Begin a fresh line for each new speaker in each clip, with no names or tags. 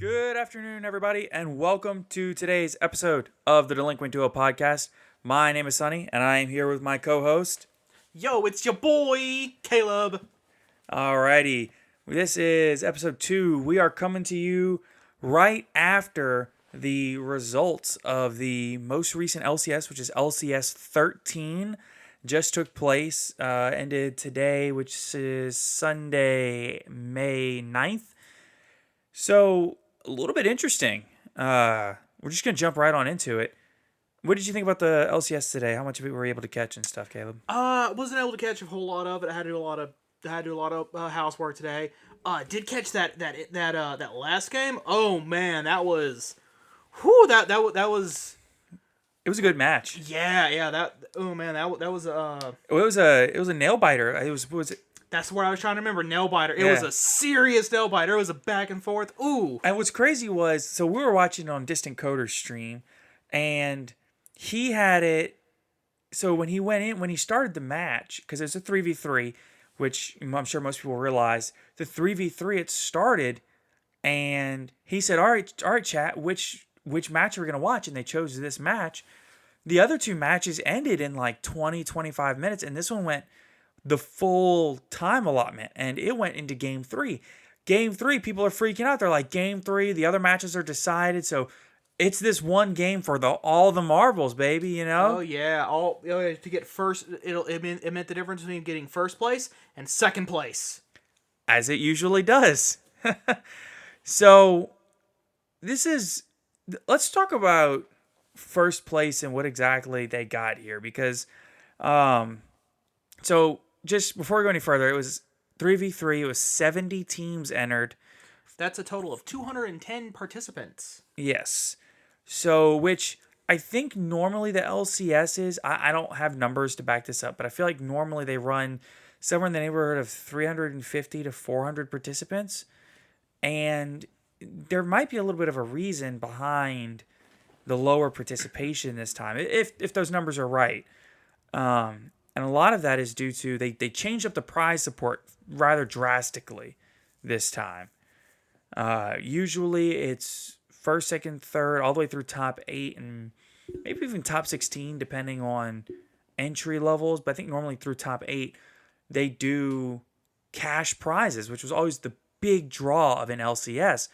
Good afternoon, everybody, and welcome to today's episode of the Delinquent Duo podcast. My name is Sunny, and I am here with my co-host.
Yo, it's your boy, Caleb.
Alrighty, this is episode 2. We are coming to you right after the results of the most recent LCS, which is LCS 13. Just took place, ended today, which is Sunday, May 9th. So, a little bit interesting. We're just going to jump right on into it. What did you think about the LCS today? How much of it were you able to catch and stuff, Caleb?
Wasn't able to catch a whole lot of it. I had to do a lot of housework today. Did catch that last game. Oh man, that was, that was.
It was a good match.
Yeah. That was
It was a nail biter. Was it?
That's what I was trying to remember. Nail biter. It was a serious nail biter. It was a back and forth. Ooh.
And what's crazy was, so we were watching on Distant Coder's stream, and he had it. So when he started the match, because it's a 3v3, which I'm sure most people realize, the 3v3 it started, and he said, "All right, chat, which match are we gonna watch?" And they chose this match. The other two matches ended in like 20-25 minutes, and this one went the full time allotment, and it went into game 3. Game 3, people are freaking out. They're like, game 3, the other matches are decided, so it's this one game for all the marbles, baby, you know?
Oh yeah, to get first. It meant the difference between getting first place and second place,
As it usually does. So let's talk about first place and what exactly they got here, because so just before we go any further, it was 3v3. It was 70 teams entered.
That's a total of 210 participants.
Yes. So, which I think normally the LCS is, I don't have numbers to back this up, but I feel like normally they run somewhere in the neighborhood of 350 to 400 participants. And there might be a little bit of a reason behind the lower participation this time, if those numbers are right. And a lot of that is due to they changed up the prize support rather drastically this time. Usually it's first, second, third, all the way through top 8 and maybe even top 16 depending on entry levels. But I think normally through top 8 they do cash prizes, which was always the big draw of an LCS.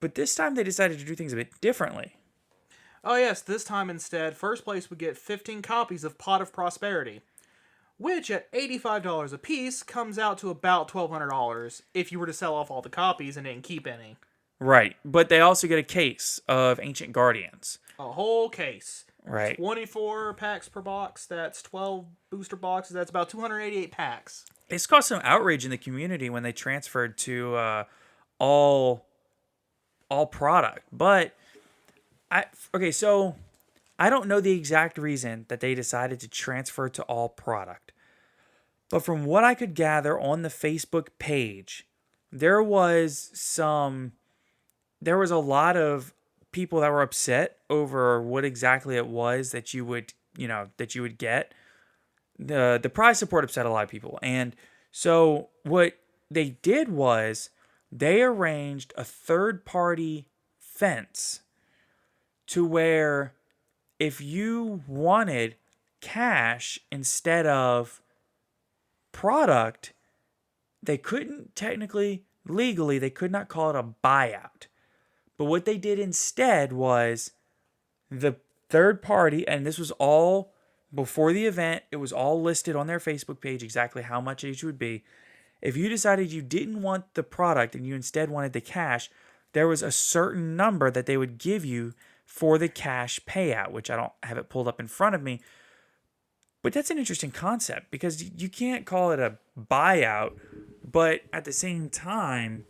But this time they decided to do things a bit differently.
Oh yes, this time instead, first place would get 15 copies of Pot of Prosperity, which at $85 a piece comes out to about $1,200 if you were to sell off all the copies and didn't keep any.
Right, but they also get a case of Ancient Guardians.
A whole case.
Right.
24 packs per box, that's 12 booster boxes, that's about 288 packs.
It's caused some outrage in the community when they transferred to all product, but so I don't know the exact reason that they decided to transfer to all product. But from what I could gather on the Facebook page, there was a lot of people that were upset over what exactly it was that you would get. The prize support upset a lot of people. And so what they did was they arranged a third-party fence to where if you wanted cash instead of product, they couldn't legally, they could not call it a buyout. But what they did instead was the third party, and this was all before the event, it was all listed on their Facebook page exactly how much each would be. If you decided you didn't want the product and you instead wanted the cash, there was a certain number that they would give you for the cash payout, which I don't have it pulled up in front of me. But that's an interesting concept because you can't call it a buyout, but at the same time,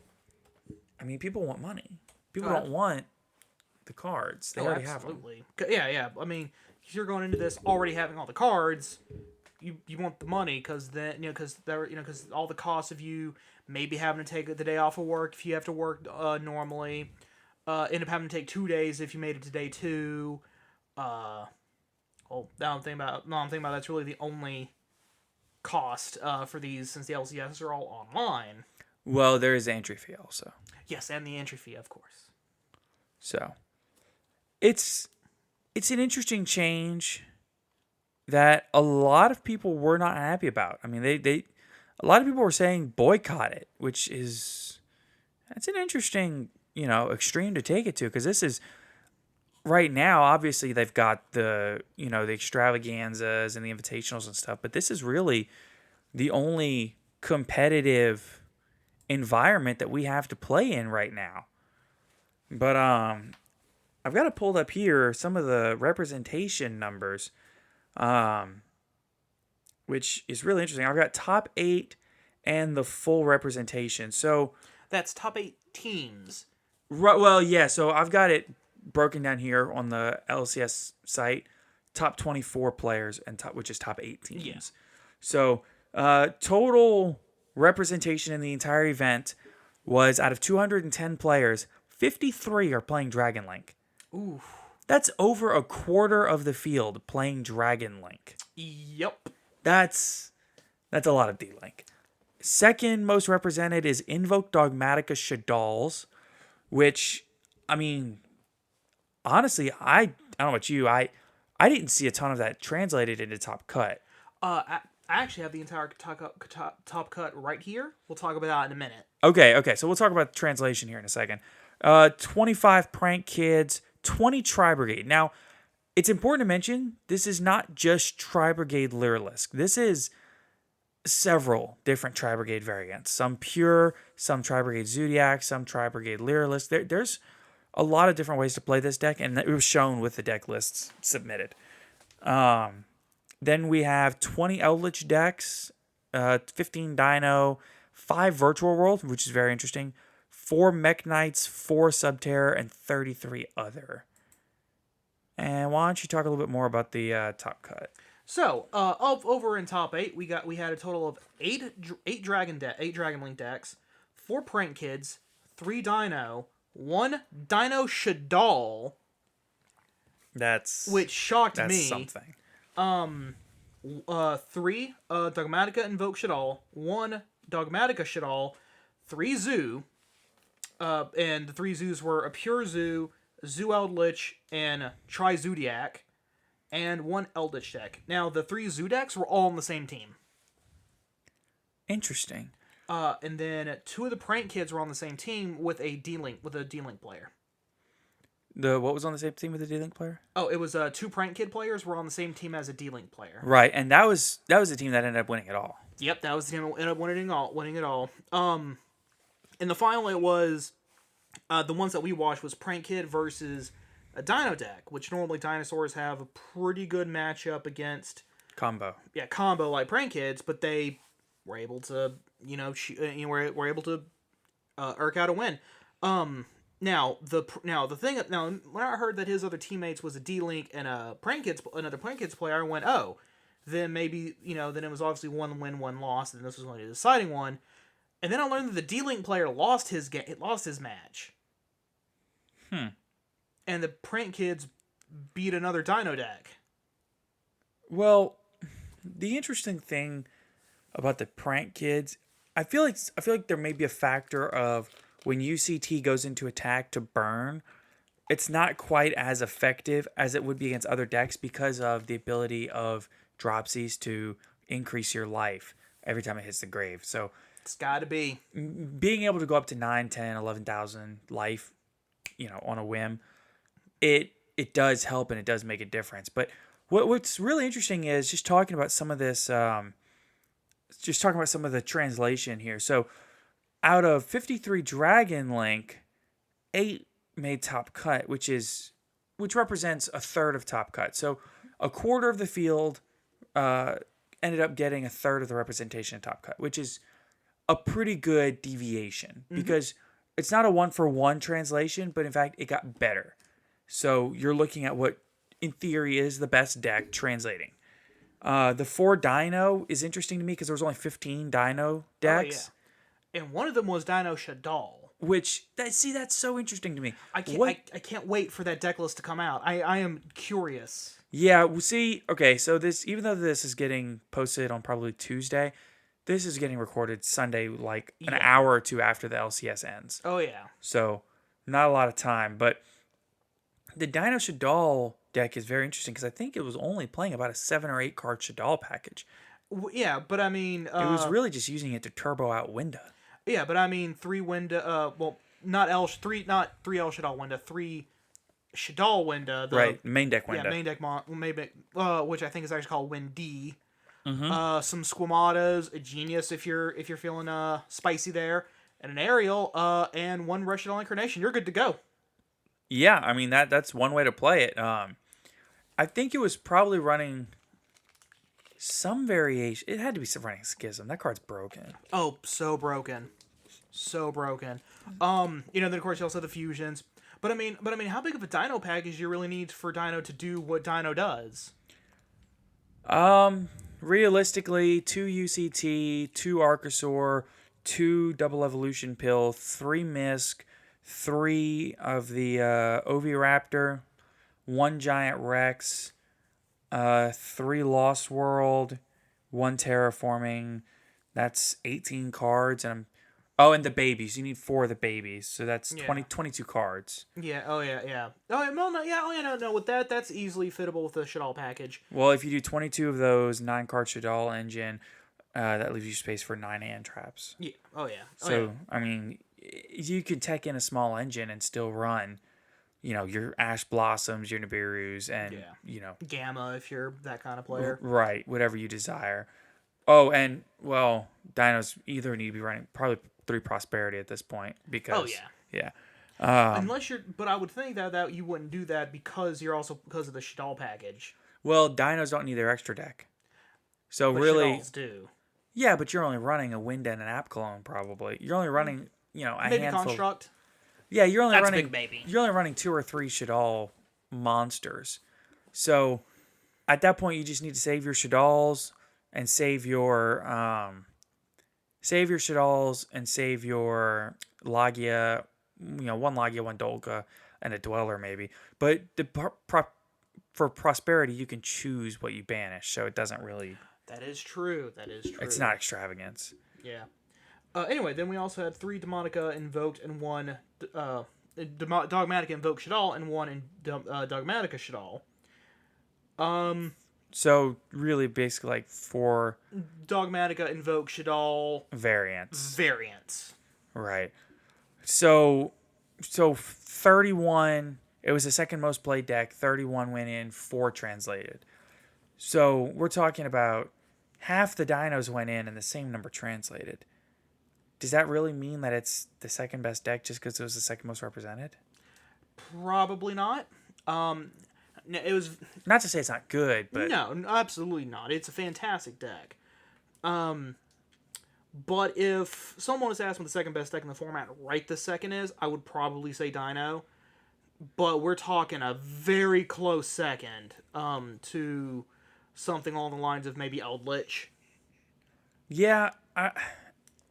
I mean, people want money. People don't want the cards. They already have them.
Yeah. I mean, if you're going into this already having all the cards, you want the money because then because all the costs of you maybe having to take the day off of work if you have to work normally. End up having to take 2 days if you made it to day 2. Now I'm thinking about that's really the only cost for these since the LCS are all online.
Well, there is the entry fee also.
Yes, and the entry fee, of course.
So it's an interesting change that a lot of people were not happy about. I mean, they a lot of people were saying boycott it, which is that's an interesting extreme to take it to, because this is right now. Obviously, they've got the the extravaganzas and the invitationals and stuff, but this is really the only competitive environment that we have to play in right now. But I've got it pulled up here, some of the representation numbers, um, which is really interesting. I've got top 8 and the full representation. So,
That's top 8 teams.
well, yeah. So I've got it broken down here on the LCS site. Top 24 players which is top 8 teams.
Yeah.
So total representation in the entire event was, out of 210 players, 53 are playing Dragon Link.
Ooh.
That's over a quarter of the field playing Dragon Link.
Yep.
That's a lot of D-Link. Second most represented is Invoke Dogmatica Shadalls, which, I mean, honestly, I don't know about you, I didn't see a ton of that translated into Top Cut.
I actually have the entire top cut right here. We'll talk about that in a minute.
Okay, so we'll talk about the translation here in a second. 25 Prank Kids, 20 Tri-Brigade. Now, it's important to mention, this is not just Tri-Brigade Lyrilisk. This is several different Tri-Brigade variants. Some pure, some Tri-Brigade Zodiac, some Tri-Brigade Lyrilisk. There's a lot of different ways to play this deck, and it was shown with the deck lists submitted. Then we have 20 Eldritch decks, 15 Dino, 5 Virtual World, which is very interesting, 4 Mech Knights, 4 Subterror, and 33 other. And why don't you talk a little bit more about the top cut?
So, over in top 8, we had a total of 8 Dragon Link decks, 4 Prank Kids, 3 Dino, 1 Dino Shadal, which shocked me.
Something.
3 Dogmatica Invoke Shadal, 1 Dogmatica Shadal, 3 Zoo, and the 3 Zoos were a Pure Zoo, Zoo Eldritch, and Tri Zodiac, and 1 Eldritch deck. Now, the 3 Zoo decks were all on the same team.
Interesting.
And then 2 of the Prank Kids were on the same team with a D-Link player.
What was on the same team with the D-Link player?
Oh, it was 2 Prank Kid players were on the same team as a D-Link player.
Right, and that was the team that ended up winning it all.
Yep, that was the team that ended up winning it all. In the final, it was the ones that we watched was Prank Kid versus a Dino deck, which normally dinosaurs have a pretty good matchup against.
Combo
Like Prank Kids, but they were able to, were able to irk out a win. Now the thing. Now when I heard that his other teammates was a D-Link and another Prank Kids player, I went, oh, then maybe then it was obviously 1 win, 1 loss, and this was only a deciding one. And then I learned that the D-Link player lost his match. And the Prank Kids beat another Dino deck.
Well, the interesting thing about the Prank Kids, I feel like there may be a factor of when UCT goes into attack to burn, it's not quite as effective as it would be against other decks because of the ability of Dropsies to increase your life every time it hits the grave. So
it's got to be
being able to go up to 9, 10, 11,000 life, on a whim, it does help and it does make a difference. But what's really interesting is just talking about some of this, just talking about some of the translation here. So out of 53 Dragon Link, 8 made top cut, which represents a third of top cut. So a quarter of the field ended up getting a third of the representation of top cut, which is a pretty good deviation because it's not a 1-for-1 translation, but in fact it got better. So you're looking at what in theory is the best deck translating. The 4 Dino is interesting to me because there was only 15 Dino decks.
Oh, yeah. And one of them was Dino Shadal.
That's so interesting to me.
I can't wait for that deck list to come out. I am curious.
Yeah, see, okay, so this, even though this is getting posted on probably Tuesday, this is getting recorded Sunday, like an
Yeah.
hour or two after the LCS ends.
Oh yeah.
So not a lot of time. But the Dino Shadal deck is very interesting because I think it was only playing about a 7 or 8 card Shadal package.
Yeah, but I mean,
It was really just using it to turbo out Winda.
yeah, but I mean, three Winda. Well, not L three, not three El Shadal Winda, three Shadal Winda. The
Right, main deck
yeah
Winda.
main deck maybe which I think is actually called Windy.
Mm-hmm.
Some Squamatas, a Genius if you're feeling spicy there, and an Aerial, and one Rushadal Incarnation. You're good to go.
Yeah, I mean that's one way to play it. I think it was probably running some variation. It had to be some running Schism. That card's broken.
Oh, so broken, so broken. Then of course you also have the fusions. But I mean, how big of a Dino package do you really need for Dino to do what Dino does?
Realistically, 2 UCT, 2 Archosaur, 2 Double Evolution Pill, 3 Misk, 3 of the Oviraptor, 1 Giant Rex, 3 Lost World, 1 Terraforming. That's 18 cards, and and the babies. You need 4 of the babies, so that's
Yeah.
22 cards.
Yeah. Oh yeah. Yeah. Oh yeah. No. No. Yeah. Oh yeah. No. No. With that's easily fittable with the Shadal package.
Well, if you do 22 of those 9 card Shadal engine, that leaves you space for 9 hand traps.
Yeah. Oh yeah. Oh yeah.
So, I mean, you could tech in a small engine and still run, your Ash Blossoms, your Nibiru's, and,
Yeah. Gamma if you're that kind of player.
right, whatever you desire. Oh, and, well, Dinos either need to be running probably 3 Prosperity at this point
Oh
because,
yeah.
yeah.
Unless you're, but I would think that you wouldn't do that because you're also because of the Shadal package.
Well, Dinos don't need their extra deck. So,
But
really,
Shadals do.
yeah, but you're only running a Winda and an App Clone probably. You're only running, a
Maybe
handful.
Construct.
Yeah, you're only
That's a
running
big baby.
you're only running 2 or 3 Shadal monsters. So at that point, you just need to save your Shadals and save your Shadals and save your Lagia. 1 Lagia, 1 Dolga, and a Dweller maybe. But for Prosperity, you can choose what you banish, so it doesn't really.
That is true. That is true.
It's not extravagance.
Yeah. Anyway, then we also had 3 Demonica invoked and 1 Dogmatica invoked Shadal and 1 Dogmatica Shadal.
So really, basically, like 4
Dogmatica invoked Shadal
variants.
variants.
Right. So 31, it was the second most played deck. 31 went in, 4 translated. So we're talking about half the dinos went in and the same number translated. Does that really mean that it's the second best deck just because it was the second most represented?
Probably not. It was
Not to say it's not good, but
no, absolutely not. It's a fantastic deck. But if someone was asked what the second best deck in the format right this second is, I would probably say Dino. But we're talking a very close second to something along the lines of maybe Eldritch.
yeah,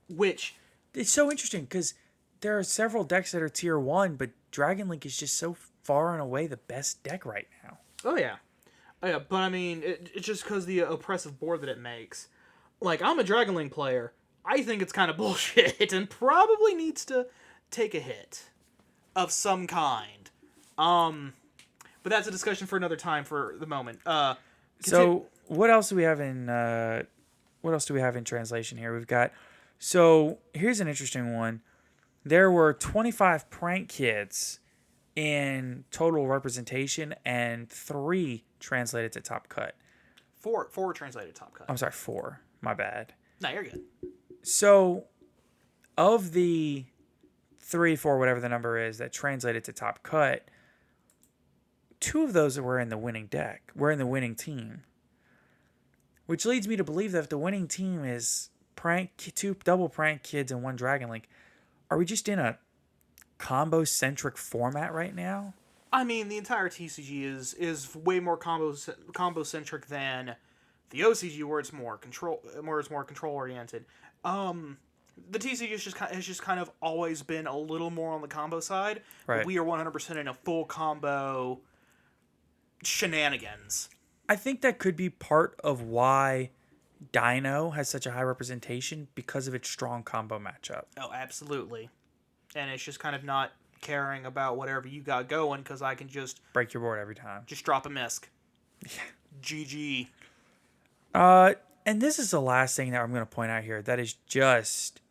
Which,
it's so interesting because there are several decks that are tier 1, but Dragon Link is just so far and away the best deck right now.
oh yeah. Oh yeah, but I mean, it's just because the oppressive board that it makes. Like, I'm a Dragon Link player. I think it's kind of bullshit and probably needs to take a hit of some kind. But that's a discussion for another time for the moment.
So what else do we have in translation here? We've got, so here's an interesting one. There were 25 prank kids in total representation and 3 translated to top cut.
Four translated top cut.
I'm sorry, 4. My bad.
No, you're good.
So of the 3, 4, whatever the number is that translated to top cut, 2 of those were in the winning deck. Were in the winning team. Which leads me to believe that if the winning team is 2 double prank kids and 1 Dragon Link, are we just in a combo-centric format right now?
I mean, the entire TCG is way more combo centric than the OCG, where it's more control oriented. The TCG has just kind of always been a little more on the combo side.
Right.
We are 100% in a full combo shenanigans.
I think that could be part of why Dino has such a high representation because of its strong combo matchup.
Oh, absolutely. And it's just kind of not caring about whatever you got going because I can
Break your board every time.
just drop a misc. GG.
And this is the last thing that I'm going to point out here that is just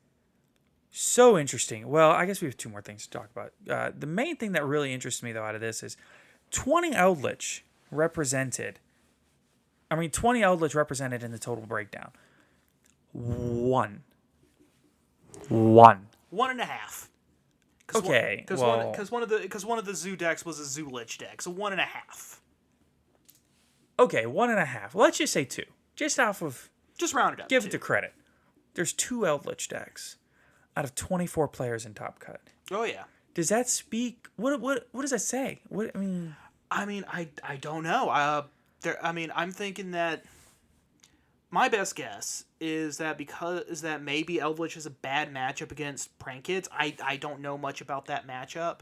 so interesting. Well, I guess we have two more things to talk about. The main thing that really interests me, though, out of this is 20 Eldritch represented. 20 Eldritch represented in the total breakdown. One.
1.5.
Okay,
Because
well...
one of the zoo decks was a zoo lich deck, so 1.5.
Okay, 1.5. Well, let's just say 2. Just off of...
Just round it up.
Give it the credit. There's 2 Eldritch decks out of 24 players in Top Cut.
Oh yeah.
Does that speak? What does that say?
I don't know. I'm thinking that my best guess is that maybe Eldritch is a bad matchup against Prank Kids. I don't know much about that matchup.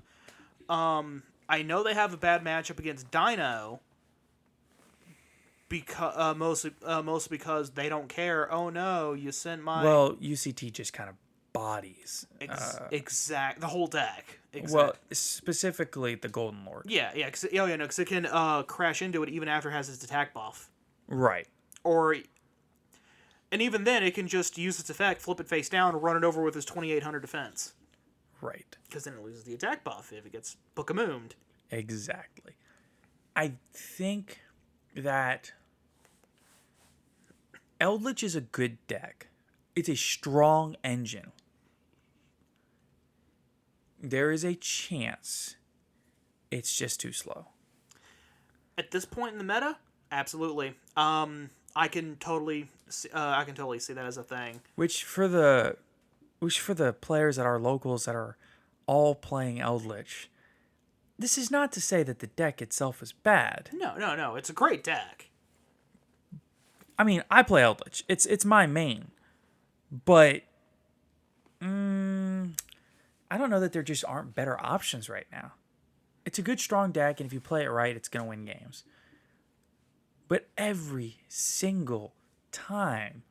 I know they have a bad matchup against Dino. Because mostly because they don't care. Oh no, you sent my...
Well, UCT just kind of bodies.
The whole deck.
Well, specifically the Golden Lord.
Yeah, because it can crash into it even after it has its attack buff.
Right.
And even then, it can just use its effect, flip it face down, and run it over with its 2800 defense.
Right.
Because then it loses the attack buff if it gets book-a-moomed.
Exactly. I think that Eldritch is a good deck. It's a strong engine. There is a chance it's just too slow.
At this point in the meta, absolutely. I can totally see that as a thing.
Which for the players that are locals that are all playing Eldritch, this is not to say that the deck itself is bad.
No. It's a great deck.
I play Eldritch. It's my main. But I don't know that there just aren't better options right now. It's a good, strong deck, and if you play it right, it's going to win games. But every single time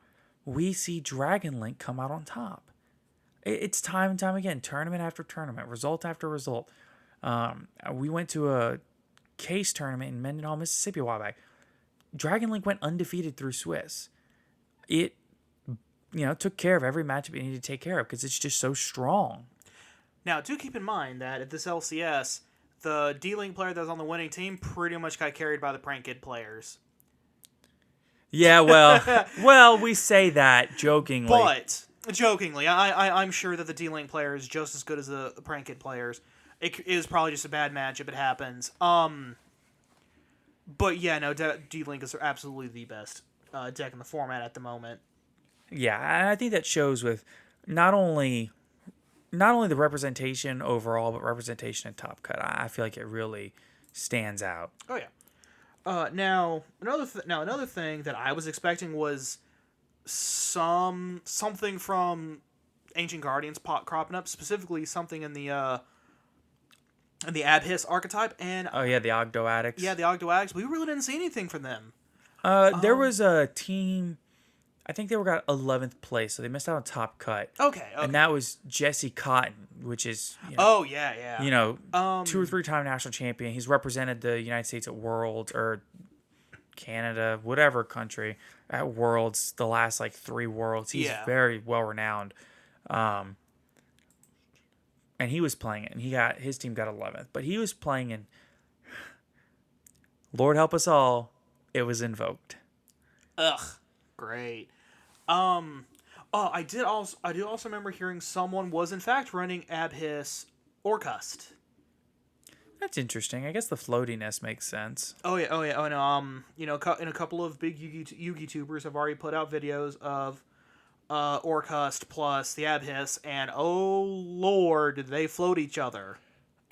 we see Dragon Link come out on top. It's time and time again, tournament after tournament, result after result. We went to a case tournament in Mendenhall, Mississippi a while back. Dragon Link went undefeated through Swiss. It, took care of every matchup it needed to take care of because it's just so strong.
Now, do keep in mind that at this LCS, the D-Link player that was on the winning team pretty much got carried by the Prank Kid players.
Yeah, well, we say that jokingly.
But, jokingly, I'm sure that the D-Link player is just as good as the Prank Kid players. It is probably just a bad matchup. It happens. But yeah, no, D-Link is absolutely the best deck in the format at the moment.
Yeah, and I think that shows with not only the representation overall, but representation in Top Cut. I feel like it really stands out.
Oh yeah. Now another thing that I was expecting was something from Ancient Guardians cropping up, specifically something in the Abhiss archetype, and
oh yeah, the Ogdo Addicts.
Yeah, the Ogdo Addicts. We really didn't see anything from them.
There was a team. I think they got 11th place, so they missed out on Top Cut.
Okay.
And that was Jesse Cotton, which is
2 or
3 time national champion. He's represented the United States at Worlds or Canada, whatever country at Worlds. The last 3 Worlds, he's very well renowned. And he was playing it, and his team got 11th, but he was playing in. Lord help us all, it was Invoked.
Ugh, great. I do also remember hearing someone was in fact running Abhiss Orcust.
That's interesting. I guess the floatiness makes sense.
Oh yeah. And and a couple of big Yugi tubers have already put out videos of Orcust plus the Abhiss, and oh lord, did they float each other.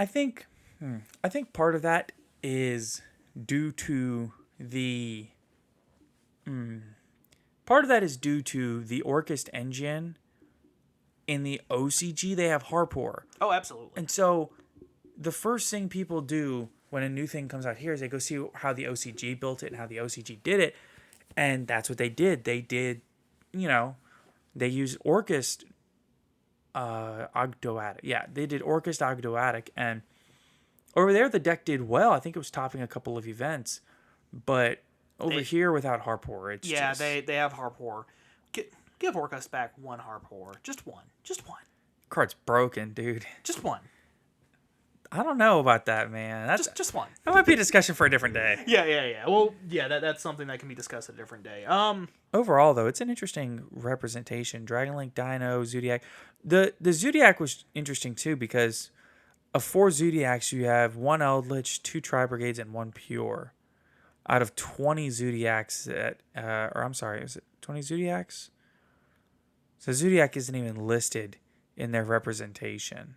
I think part of that is due to the Orcust engine. In the OCG, they have Harpour.
Oh, absolutely.
And so the first thing people do when a new thing comes out here is they go see how the OCG built it and how the OCG did it. And that's what they did. They did, you know, they used Orchest Ogdoadic. Yeah, they did Orchest Ogdoadic. And over there, the deck did well. I think it was topping a couple of events. But over
They,
here, without Harpor, it's
yeah,
just.
they have Harpor. Give Orcus back one Harpor. Just one. Just one.
Card's broken, dude.
Just one.
I don't know about that, man.
Just one.
That might be a discussion for a different day.
Yeah. Well, yeah, that's something that can be discussed at a different day.
Overall, though, it's an interesting representation. Dragonlink, Dino, Zodiac. The Zodiac was interesting too because of 4 Zodiacs, you have 1 Eldritch, 2 Tri Brigades, and 1 Pure. Out of 20 Zodiacs that, or I'm sorry, is it 20 Zodiacs? So Zodiac isn't even listed in their representation.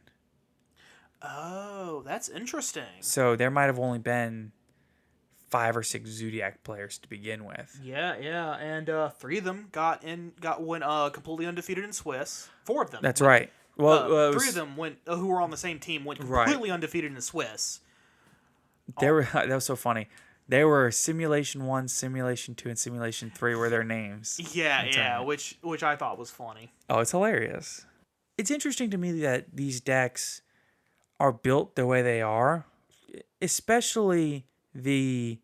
Oh, that's interesting.
So there might have only been 5 or 6 Zodiac players to begin with.
Yeah, and 3 of them went completely undefeated in Swiss. 4 of them.
That's right. Well,
3 of them went who were on the same team went
Right.
completely undefeated in Swiss.
They were that was so funny. They were Simulation 1, Simulation 2, and Simulation 3 were their names.
Yeah, which I thought was funny.
Oh, it's hilarious. It's interesting to me that these decks are built the way they are, especially the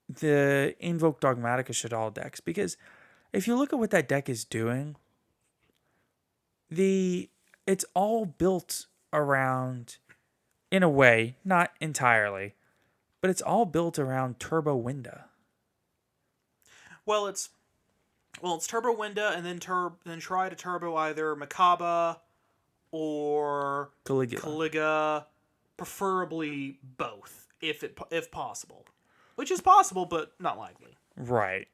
Invoke Dogmatica Shadal decks, because if you look at what that deck is doing, it's all built around, in a way, not entirely, but it's all built around Turbo Winda.
Well, it's Turbo Winda and then try to turbo either Makaba or Caligula, preferably both if possible. Which is possible but not likely.
Right.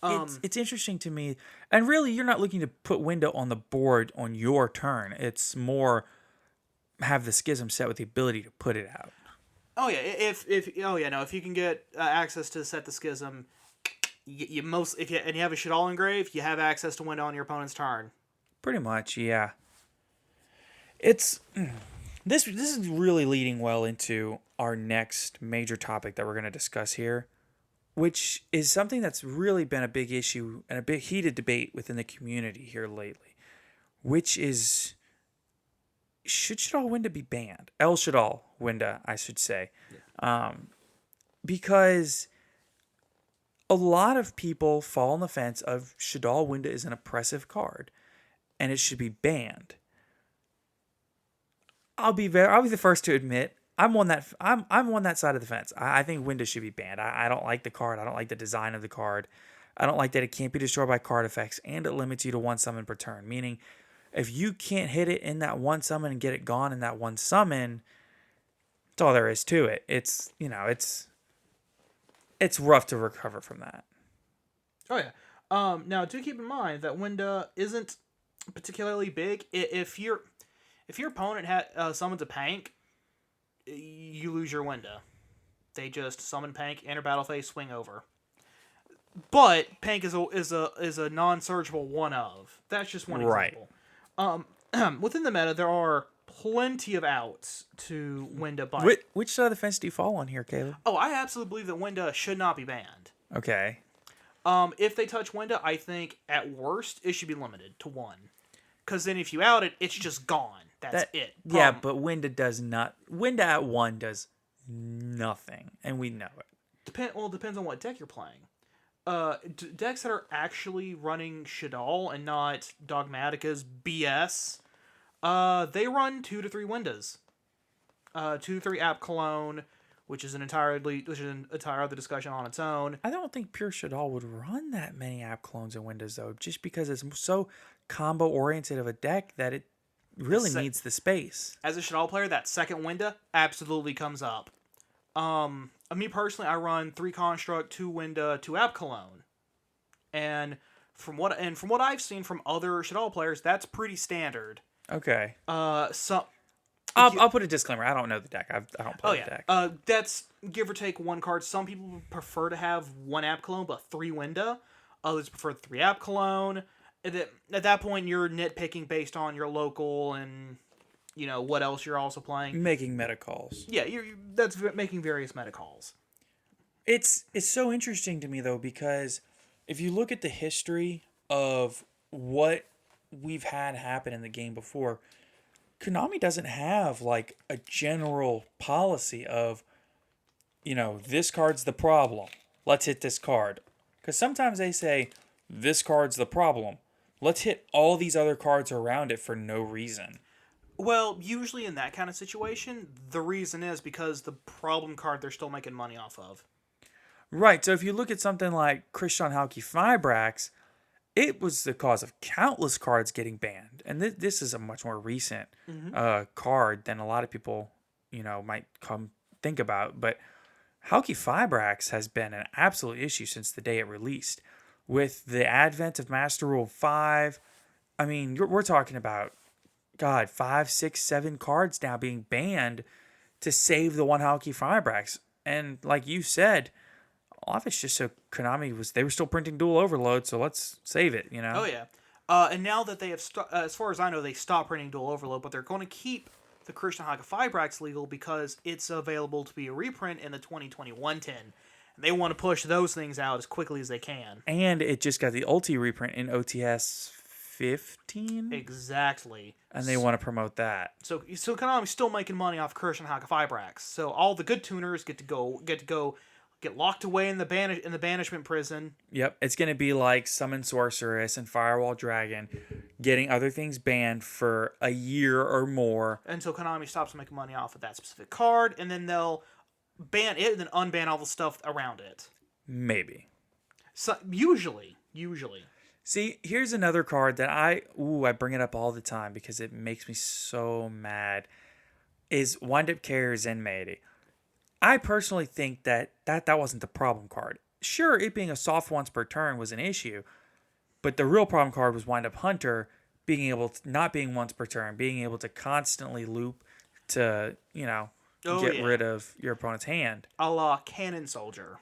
It's interesting to me, and really, you're not looking to put Window on the board on your turn. It's more have the Schism set with the ability to put it out.
Oh yeah, if you can get access to set the Schism, if you have a Shadal engrave, you have access to Window on your opponent's turn.
Pretty much, yeah. It's this is really leading well into our next major topic that we're going to discuss here, which is something that's really been a big issue and a big heated debate within the community here lately, which is, should Shadal Winda be banned? El Shadal Winda, I should say. Yeah. Because a lot of people fall on the fence of Shadal Winda is an oppressive card and it should be banned. I'll be the first to admit I'm on that side of the fence. I think Winda should be banned. I don't like the card. I don't like the design of the card. I don't like that it can't be destroyed by card effects, and it limits you to 1 summon per turn. Meaning, if you can't hit it in that 1 summon and get it gone in that 1 summon, that's all there is to it. It's rough to recover from that.
Oh yeah. Now do keep in mind that Winda isn't particularly big. If your opponent summons a Pank, you lose your Winda. They just summon Pank, enter battle phase, swing over. But Pank is a non-searchable one of. That's just one example. Within the meta, there are plenty of outs to Winda bite.
Which side of the fence do you fall on here, Caleb?
Oh, I absolutely believe that Winda should not be banned.
Okay.
If they touch Winda, I think at worst it should be limited to 1. Because then if you out it, it's just gone. That's it.
Yeah, but Winda does not. Winda at 1 does nothing, and we know it.
Depends on what deck you're playing. Decks that are actually running Shadal and not Dogmatica's BS, they run 2 to 3 Windas. 2 to 3 App Cologne, which is an entire other discussion on its own.
I don't think pure Shadal would run that many app clones and Windows though, just because it's so combo oriented of a deck that it really needs the space.
As a Shadal player, that second Winda absolutely comes up. Me personally, I run 3 Construct, 2 Winda, 2 App Cologne, and from what I've seen from other Shadal players, that's pretty standard.
Okay.
I'll
put a disclaimer. I don't know the deck. I don't play the deck.
That's give or take 1 card. Some people prefer to have 1 App Cologne but 3 Winda. Others prefer 3 App Cologne. At that point, you're nitpicking based on your local and what else you're also playing.
Making meta calls.
Yeah, that's making various meta calls.
It's so interesting to me though, because if you look at the history of what we've had happen in the game before, Konami doesn't have like a general policy of, this card's the problem. Let's hit this card. Because sometimes they say, this card's the problem. Let's hit all these other cards around it for no reason.
Well, usually in that kind of situation, the reason is because the problem card they're still making money off of.
Right, so if you look at something like Christian Halki Fibrax, it was the cause of countless cards getting banned. And this is a much more recent card than a lot of people, might come think about. But Halki Fibrax has been an absolute issue since the day it released. With the advent of Master Rule 5, I mean, we're talking about, God, 5, 6, 7 cards now being banned to save the one Halki Fibrax. And like you said, a lot of it's just so they were still printing dual overload, so let's save it,
Oh yeah, and now that they have, as far as I know, they stopped printing dual overload, but they're going to keep the Christian Haga Fibrax legal because it's available to be a reprint in the 2021 tin. And they want to push those things out as quickly as they can.
And it just got the Ulti reprint in OTS 15?
Exactly.
And they want to promote that.
So Konami's still making money off Christian Haga Fibrax. So all the good tuners get locked away in the banishment prison.
Yep, it's going to be like Summon Sorceress and Firewall Dragon getting other things banned for a year or more.
Until Konami stops making money off of that specific card, and then they'll ban it and then unban all the stuff around it.
Maybe.
So usually.
See, here's another card that I bring it up all the time because it makes me so mad. Is Wind Up Carrier Zenmaity. I personally think that wasn't the problem card. Sure, it being a soft once per turn was an issue, but the real problem card was Wind Up Hunter not being once per turn, being able to constantly loop to, get rid of your opponent's hand.
A la Cannon Soldier.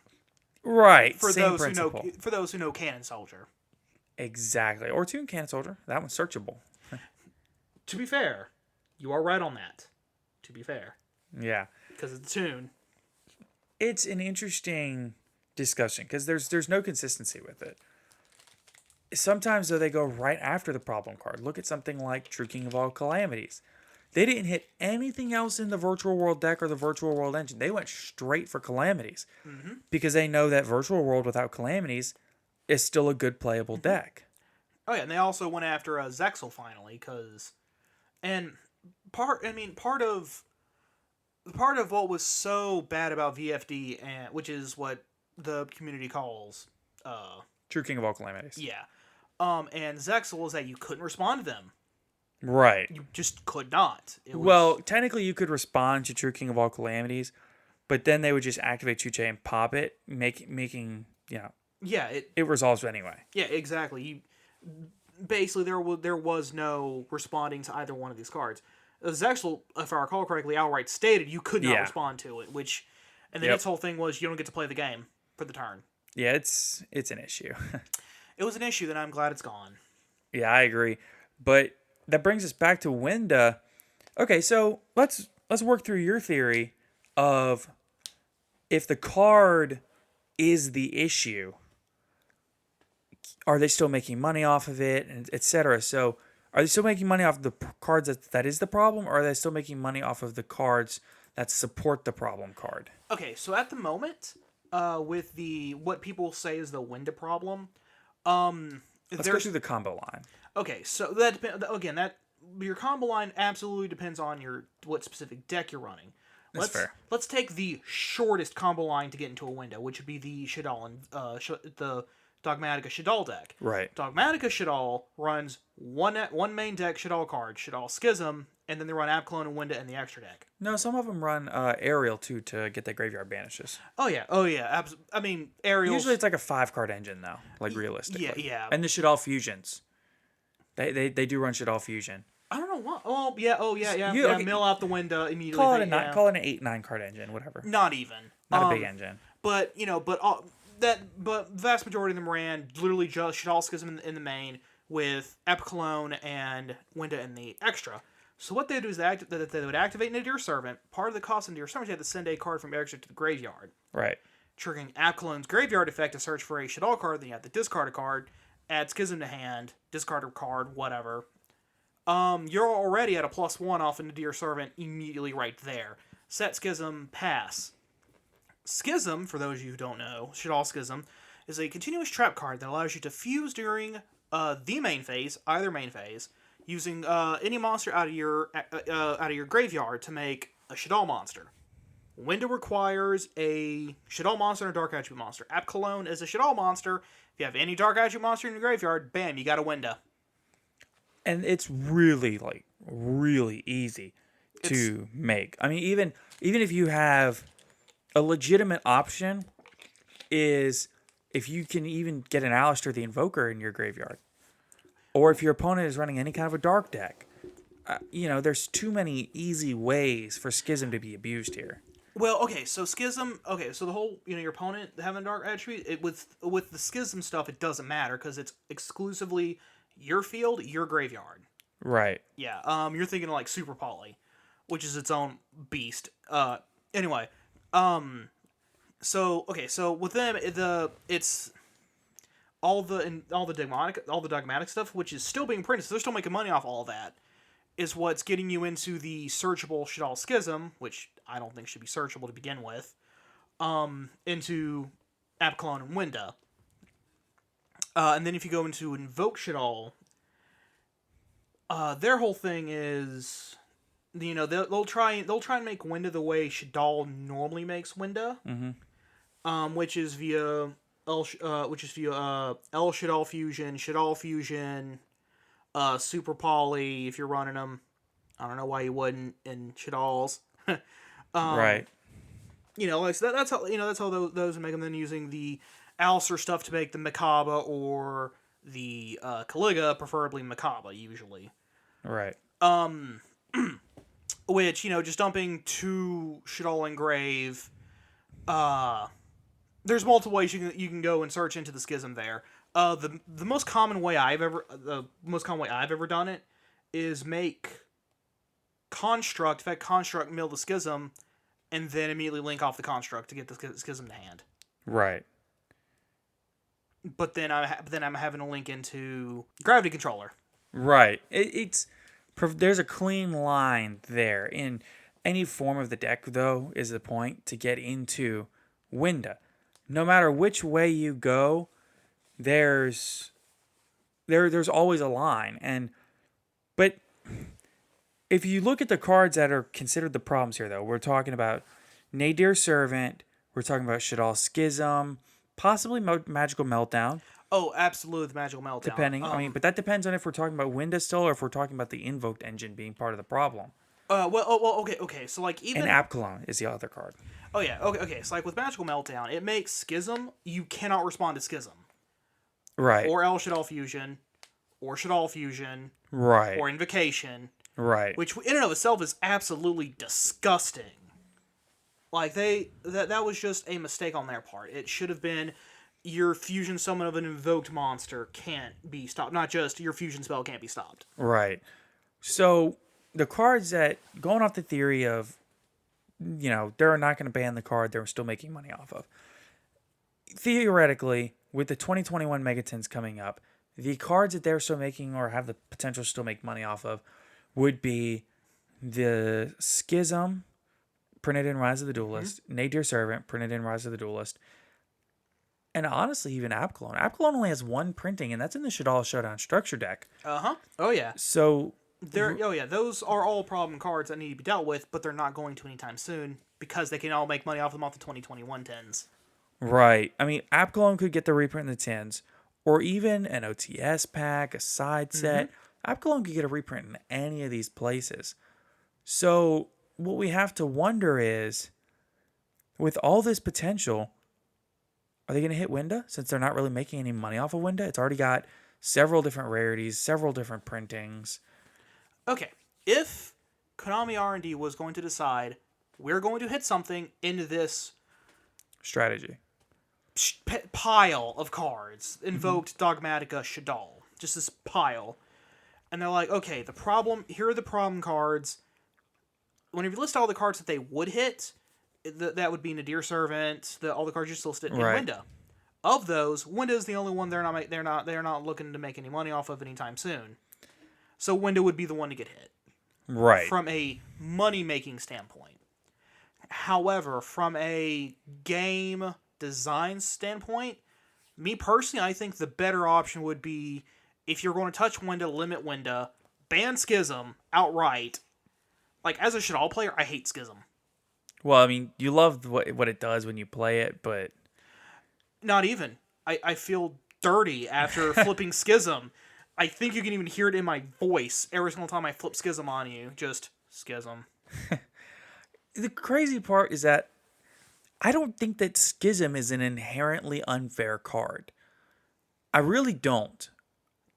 Right,
for
same
those
principle.
for those who know Cannon Soldier.
Exactly. Or Toon Cannon Soldier. That one's searchable.
To be fair, you are right on that. To be fair.
Yeah.
Because of the tune.
It's an interesting discussion because there's no consistency with it. Sometimes, though, they go right after the problem card. Look at something like True King of All Calamities. They didn't hit anything else in the Virtual World deck or the Virtual World engine. They went straight for Calamities because they know that Virtual World without Calamities is still a good playable deck.
Oh yeah, and they also went after Zexal finally part of what was so bad about VFD, and which is what the community calls
True King of All Calamities.
Yeah. And Zexal is that you couldn't respond to them.
Right.
You just could not.
Well, technically you could respond to True King of All Calamities, but then they would just activate Chuche and pop it, making
Yeah,
it resolves anyway.
Yeah, exactly. Basically there was no responding to either one of these cards. Zexal, if I recall correctly, outright stated you could not respond to it, and then its whole thing was you don't get to play the game for the turn.
Yeah, it's an issue.
It was an issue that I'm glad it's gone.
Yeah, I agree. But that brings us back to Winda. Okay, so let's work through your theory of if the card is the issue, are they still making money off of it, and etc. So are they still making money off of the cards that is the problem, or are they still making money off of the cards that support the problem card?
Okay, so at the moment, with what people say is the Winda problem,
let's go through the combo line.
Okay, so your combo line absolutely depends on what specific deck you're running.
That's fair.
Let's take the shortest combo line to get into a window, which would be the Shadal and the Dogmatica Shadal deck.
Right.
Dogmatica Shadal runs one main deck Shadal card, Shadal Schism, and then they run Abclone and Winda in the extra deck.
No, some of them run Aerial too to get their graveyard banishes.
Oh yeah. I mean, Aerial.
Usually it's like a 5-card engine though, like realistically.
Yeah.
And the Shadal fusions. They do run Shadal fusion.
I don't know what. Oh yeah.
Okay.
Mill out the window immediately.
Call it an 8-9 card engine, whatever.
Not even.
Not a big engine.
But but vast majority of them ran literally just Shadal Schism in the main with Epiclone and Winda in the extra. So what they do is they would activate Nadir Servant. Part of the cost of Nadir Servant, you had to send a card from extra to the graveyard.
Right.
triggering Apkallon's Graveyard effect to search for a Shaddoll card, then you have to discard a card, add Schism to hand, discard a card, whatever. You're already at a +1 off into Dear Servant immediately right there. Set Schism, pass. Schism, for those of you who don't know, Shaddoll Schism, is a continuous trap card that allows you to fuse during the main phase, either main phase, using any monster out of your graveyard to make a Shaddoll monster. Winda requires a Shaddoll monster and a Dark Attribute monster. Apkallon is a Shaddoll monster. If you have any Dark Attribute monster in your graveyard, bam, you got a Winda.
And it's really really easy to make. I mean, even if you have a legitimate option, is if you can even get an Alistair the Invoker in your graveyard, or if your opponent is running any kind of a dark deck. There's too many easy ways for Schism to be abused here.
Well, okay, so Schism, so the whole, your opponent having a Dark Attribute, with the Schism stuff, it doesn't matter, because it's exclusively your field, your graveyard.
Right.
Yeah, you're thinking like Super Poly, which is its own beast. Anyway, so with them, it's all the dogmatic stuff, which is still being printed, so they're still making money off all that, is what's getting you into the searchable Shaddoll Schism, which I don't think should be searchable to begin with, into Apkallon and Winda. And then if you go into Invoke Shaddoll, their whole thing is, they'll try and make Winda the way Shaddoll normally makes Winda, which is via L Shaddoll Fusion, Super Poly if you're running them. I don't know why you wouldn't in Shaddolls.
Right.
That's how those make them. Then using the Alistair stuff to make the Makaba or the Caliga, preferably Makaba usually.
Right.
Which, just dumping 2 Shaddoll Engrave. There's multiple ways you can go and search into the Schism there. The most common way I've ever done it is make Construct mill the Schism, and then immediately link off the Construct to get the Schism to hand.
Right.
But then I'm having to link into Gravity Controller.
Right. There's a clean line there. In any form of the deck, though, is the point to get into Winda. No matter which way you go, there's always a line. But if you look at the cards that are considered the problems here, though, we're talking about Nadir Servant, we're talking about Shaddoll Schism, possibly Magical Meltdown.
Oh, absolutely, the Magical Meltdown.
Depending, but that depends on if we're talking about Winda still, or if we're talking about the Invoked engine being part of the problem.
Okay. So even
and Apkallon is the other card.
Oh yeah, okay. So with Magical Meltdown, it makes Schism. You cannot respond to Schism.
Right.
Or El Shaddoll Fusion, or Shaddoll Fusion.
Right.
Or Invocation.
Right.
Which in and of itself is absolutely disgusting. Like that was just a mistake on their part. It should have been your fusion summon of an invoked monster can't be stopped. Not just your fusion spell can't be stopped.
Right. So the cards that, going off the theory of, they're not going to ban the card they're still making money off of. Theoretically, with the 2021 Megatons coming up, the cards that they're still making or have the potential to still make money off of would be the Schism, printed in Rise of the Duelist, Nadir Servant, printed in Rise of the Duelist, and honestly, even Apkallon. Apkallon only has 1 printing, and that's in the Shaddoll Showdown structure deck.
Oh yeah.
So
those are all problem cards that need to be dealt with, but they're not going to anytime soon because they can all make money off them off the 2021 tens.
Right. I mean, Apkallon could get the reprint in the tens, or even an OTS pack, a side set. Apkallon could get a reprint in any of these places. So what we have to wonder is, with all this potential, are they going to hit Winda? Since they're not really making any money off of Winda, it's already got several different rarities, several different printings.
Okay, if Konami R&D was going to decide we're going to hit something into this
strategy
pile of cards, invoked Dogmatica Shaddoll, just this pile, and they're like, okay, here are the problem cards. Whenever you list all the cards that they would hit, that would be Nadir Servant, all the cards you still listed, and
Right.
Winda. Of those, Winda is the only one they're not looking to make any money off of anytime soon. So Winda would be the one to get hit
Right.
from a money making standpoint. However, from a game design standpoint, me personally, I think the better option would be, if you're going to touch Winda, limit Winda, ban Schism outright. Like, as a Shadal player, I hate Schism.
Well, I mean, you love what it does when you play it, but
Not even. I feel dirty after flipping Schism. I think you can even hear it in my voice every single time I flip Schism on you. Just Schism.
the crazy part is that I don't think that Schism is an inherently unfair card. I really don't.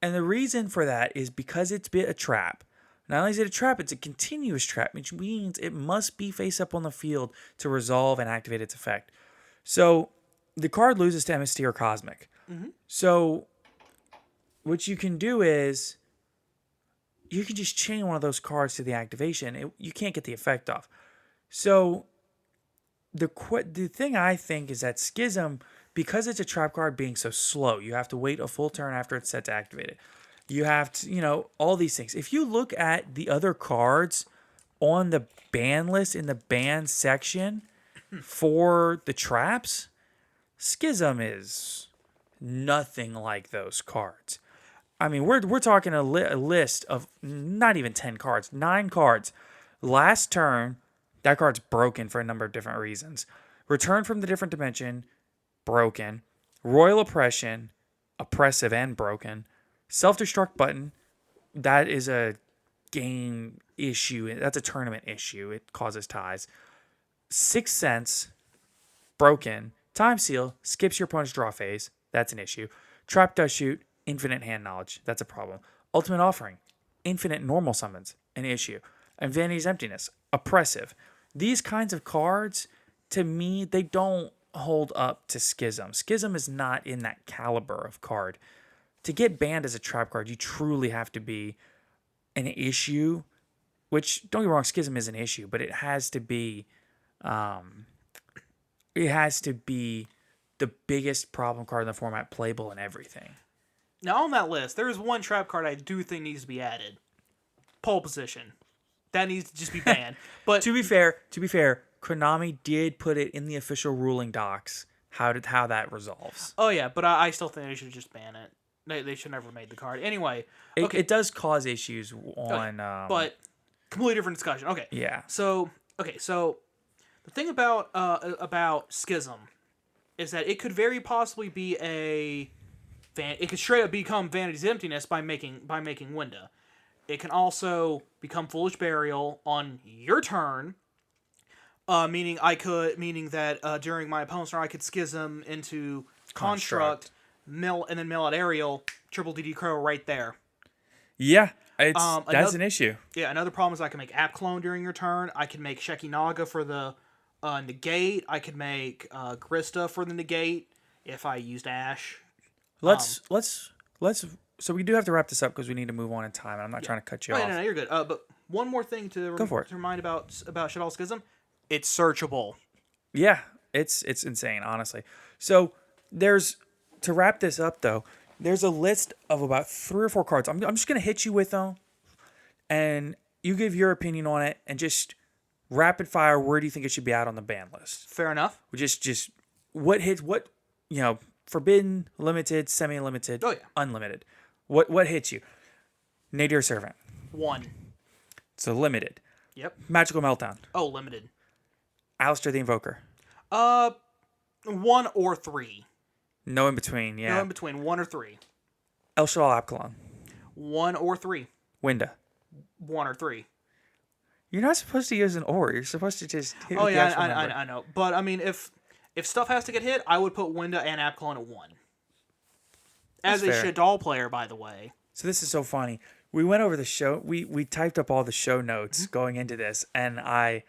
And the reason for that is because it's been a trap. Not only is it a trap, it's a continuous trap, which means it must be face up on the field to resolve and activate its effect. So the card loses to MST or Cosmic. So what you can do is you can just chain one of those cards to the activation. You can't get the effect off. So the thing I think is that Schism, because it's a trap card being so slow, you have to wait a full turn after it's set to activate it. You have to, all these things. If you look at the other cards on the ban list in the ban section for the traps, Schism is nothing like those cards. I mean, we're talking a list of not even 10 cards, 9 cards. Last turn, that card's broken for a number of different reasons. Return from the different dimension, broken. Royal Oppression, oppressive and broken. Self-destruct button, that is a game issue. That's a tournament issue. It causes ties. Sixth Sense, broken. Time Seal, skips your opponent's draw phase. That's an issue. Trap does shoot, infinite hand knowledge. That's a problem. Ultimate Offering, infinite normal summons, an issue. And Vanity's Emptiness, oppressive. These kinds of cards, to me, they don't hold up to Schism. Schism is not in that caliber of card. To get banned as a trap card, you truly have to be an issue, which, don't get me wrong, Schism is an issue, but it has to be the biggest problem card in the format, playable and everything.
Now, on that list, there is one trap card I do think needs to be added. Pole Position. That needs to just be banned. But
To be fair, Konami did put it in the official ruling docs how that resolves.
oh yeah, but I still think they should just ban it. They should never have made the card. Anyway, okay,
It does cause issues on
but completely different discussion. Okay.
yeah.
So the thing about Schism is that it could very possibly be it could straight up become Vanity's Emptiness by making Winda. It can also become Foolish Burial on your turn, meaning that during my opponent's turn I could Schism into Construct, mill out Aerial, triple DD Crow right there.
Yeah, that's an issue.
Yeah, another problem is I can make App Clone during your turn. I can make Sheki Naga for the negate. I could make Grista for the negate if I used Ash.
Let's so we do have to wrap this up because we need to move on in time. And I'm not trying to cut you off.
No, you're good. But one more thing to remind about Shadal Schism, it's searchable.
Yeah, it's insane, honestly. So to wrap this up though, there's a list of about 3 or 4 cards. I'm just gonna hit you with them, and you give your opinion on it, and just rapid fire. Where do you think it should be out on the ban list?
Fair enough.
Just what hits what forbidden, limited, semi-limited, unlimited. What hits you? Nadir Servant.
1.
So limited.
Yep.
Magical Meltdown.
Oh, limited.
Alistair the Invoker.
1 or 3.
No in between, yeah.
No in between, 1 or 3.
El Shadal Apkalon.
1 or 3.
Winda.
1 or 3.
You're not supposed to use an or. You're supposed to just hit
Oh
with
yeah,
the actual number.
I know. But I mean, if stuff has to get hit, I would put Winda and Apkalon at 1. As
That's
a
fair.
Shadal player, by the way.
So this is so funny. We went over the show. We typed up all the show notes going into this, and I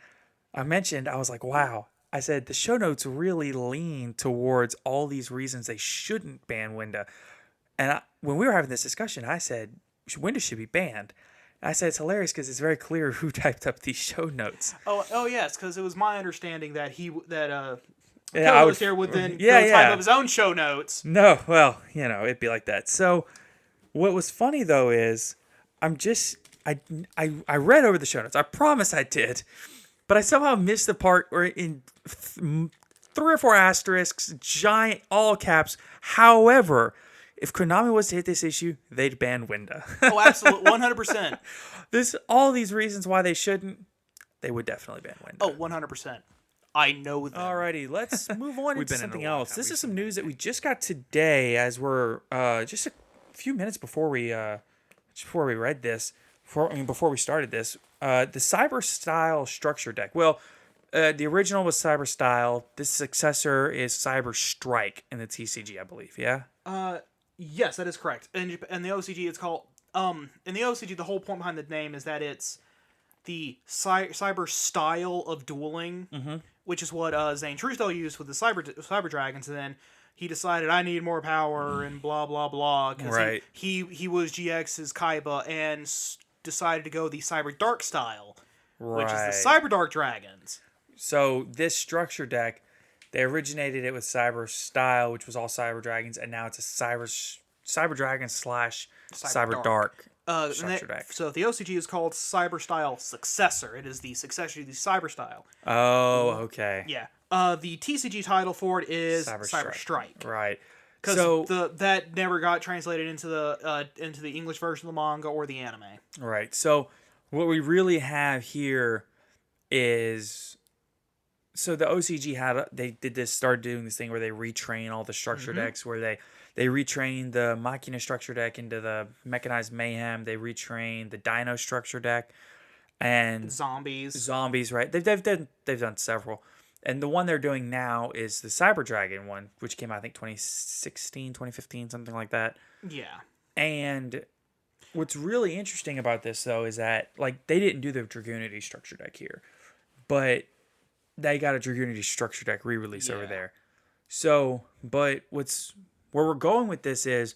mentioned, I was like, wow. I said the show notes really lean towards all these reasons they shouldn't ban Winda. And when we were having this discussion, I said Winda should be banned. I said it's hilarious because it's very clear who typed up these show notes.
Oh yes, because it was my understanding that
Yeah, I would.
co-host here would then
Yeah,
go type
yeah.
up his own show notes.
No, well, it'd be like that. So, what was funny though is, I'm just I read over the show notes. I promise I did, but I somehow missed the part where in 3 or 4 asterisks, giant all caps. However, if Konami was to hit this issue, they'd ban Winda.
Oh, absolutely, 100%.
All these reasons why they shouldn't, they would definitely ban Winda.
Oh, 100%. I know them.
Alrighty, let's move on
We've
into
been in
something
a long
else.
time
This is some
recently.
news that we just got today, as we're just a few minutes before we read this. Before we started this, the Cyber Style structure deck. Well, the original was Cyber Style. This successor is Cyber Strike in the TCG, I believe. Yeah.
Yes, that is correct. And the OCG, it's called in the OCG, the whole point behind the name is that it's the cyber style of dueling, which is what Zane Truesdale used with the cyber dragons, and then he decided I need more power and blah blah blah because
Right.
he was GX's Kaiba and decided to go the cyber dark style, which is the cyber dark dragons.
So this structure deck, they originated it with Cyber Style, which was all Cyber Dragons, and now it's a Cyber Dragon / Cyber Dark structure deck.
So the OCG is called Cyber Style Successor. It is the successor to the Cyber Style.
Oh, okay.
Yeah. The TCG title for it is Cyber Strike.
Right.
Because
So
that never got translated into the English version of the manga or the anime.
right. So what we really have here is, so the OCG started doing this thing where they retrain all the structure decks, where they retrain the Machina structure deck into the Mechanized Mayhem. They retrain the Dino structure deck and zombies. Right. They've done several. And the one they're doing now is the Cyber Dragon one, which came out, I think, 2016, 2015, something like that.
Yeah.
And what's really interesting about this, though, is that, like, they didn't do the Dragoonity structure deck here, but they got a Dragoonity structure deck re-release over there. So, but where we're going with this is,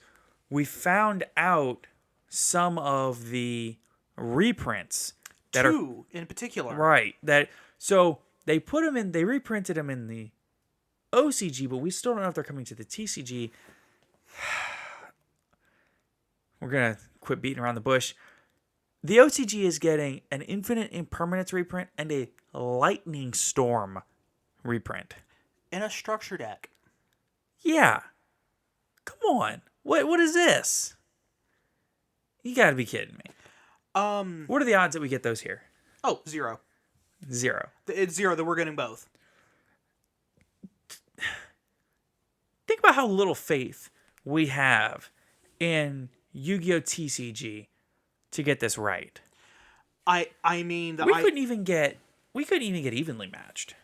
we found out some of the reprints that
Two in particular.
right, so they reprinted them in the OCG, but we still don't know if they're coming to the TCG. We're going to quit beating around the bush. The OCG is getting an Infinite Impermanence reprint and a Lightning Storm reprint.
In a structure deck.
Yeah. Come on. What is this? You got to be kidding me. What are the odds that we get those here?
Oh, 0.
0.
It's 0 that we're getting both.
Think about how little faith we have in Yu-Gi-Oh! TCG to get this right.
I mean
We couldn't even get evenly matched.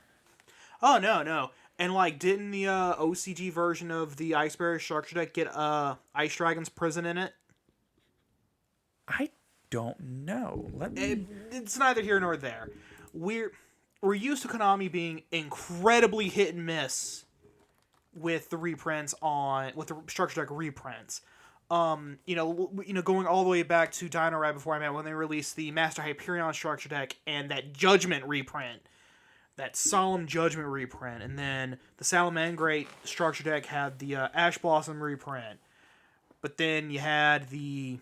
Oh no. And like, didn't the OCG version of the Ice Barrier structure deck get Ice Dragon's Prison in it?
I don't know.
It's neither here nor there. We're used to Konami being incredibly hit and miss with the reprints with the structure deck reprints. Going all the way back to Dino right before I met when they released the Master Hyperion structure deck and that Judgment reprint, that Solemn Judgment reprint, and then the Salamangreat structure deck had the Ash Blossom reprint, but then you had the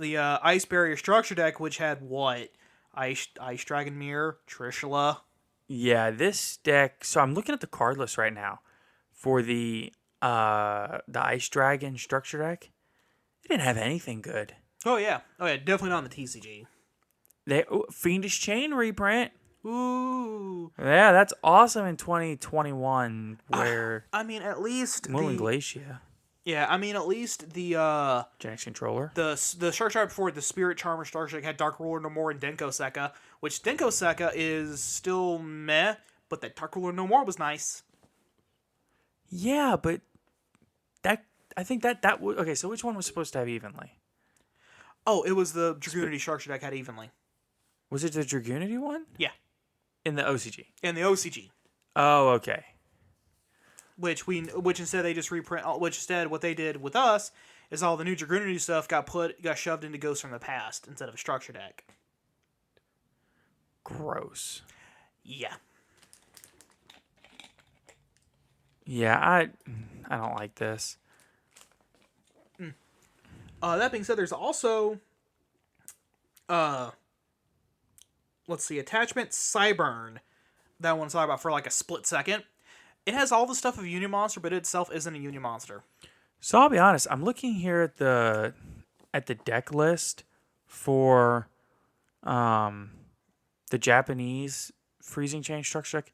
Ice Barrier structure deck, which had what? Ice Dragon Mirror, Trishula.
Yeah, this deck. So I'm looking at the card list right now for the Ice Dragon structure deck. It didn't have anything good.
Oh yeah, definitely not on the TCG.
Fiendish Chain reprint.
Ooh.
Yeah, that's awesome in 2021. Where
I mean, at least
Moon Glacia.
Yeah, I mean, at least the
Gen X Controller.
The structure right before the Spirit Charmer structure had Dark Ruler No More and Denko Sekka, which Denko Sekka is still meh, but that Dark Ruler No More was nice.
Yeah, but I think that would okay. So which one was supposed to have evenly?
Oh, it was the Dragoonity structure deck had evenly.
Was it the Dragoonity one?
Yeah,
in the OCG.
In the OCG.
Oh, okay.
Which instead they just reprint. Which instead what they did with us is all the new Dragoon stuff got shoved into Ghosts from the Past instead of a structure deck.
Gross.
Yeah.
Yeah, I don't like this.
That being said, there's also let's see, attachment Cyburn. That one's talking about for like a split second. It has all the stuff of Union Monster, but it itself isn't a Union Monster.
So I'll be honest, I'm looking here at the deck list for the Japanese freezing change structure deck.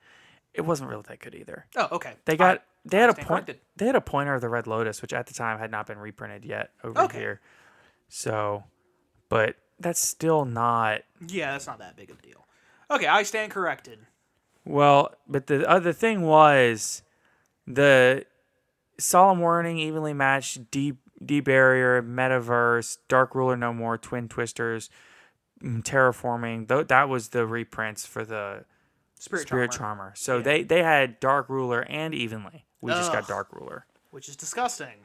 It wasn't really that good either.
Oh, okay.
They had a
stand
point
corrected.
they had a pointer of the Red Lotus, which at the time had not been reprinted yet over
Okay.
here. So, but that's still not
Yeah, that's not that big of a deal. Okay, I stand corrected.
well. But the other thing was the Solemn Warning, Evenly Matched, D Barrier, Metaverse, Dark Ruler No More, Twin Twisters, Terraforming. That was the reprints for the
Spirit
Charmer. So
Yeah.
they had Dark Ruler and Evenly. We just got
Ugh.
Dark Ruler.
Which is disgusting.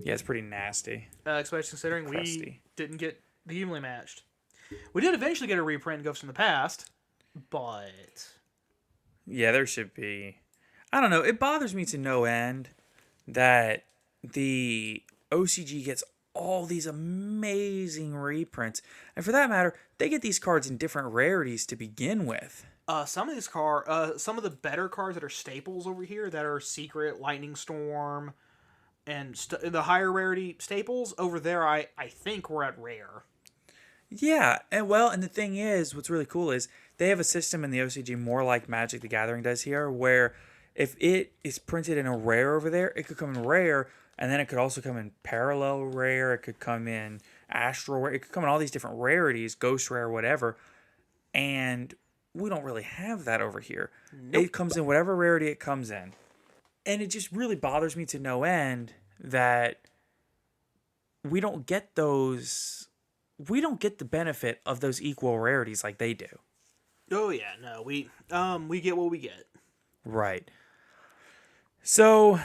Yeah, it's pretty nasty.
Especially considering we
Crusty.
didn't get the evenly matched. We did eventually get a reprint of Ghosts from the Past, but
Yeah, there should be. I don't know. It bothers me to no end that the OCG gets all these amazing reprints. And for that matter, they get these cards in different rarities to begin with.
some of some of the better cards that are staples over here that are secret, Lightning Storm, and the higher rarity staples over there, I think we're at rare.
Yeah, and the thing is, what's really cool is they have a system in the OCG more like Magic the Gathering does here, where if it is printed in a rare over there, it could come in rare, and then it could also come in parallel rare, it could come in astral rare, it could come in all these different rarities, ghost rare, whatever, and we don't really have that over here.
Nope.
It comes in whatever rarity it comes in. And it just really bothers me to no end that we don't get the benefit of those equal rarities like they do.
Oh yeah, no, we get what we get.
Right. So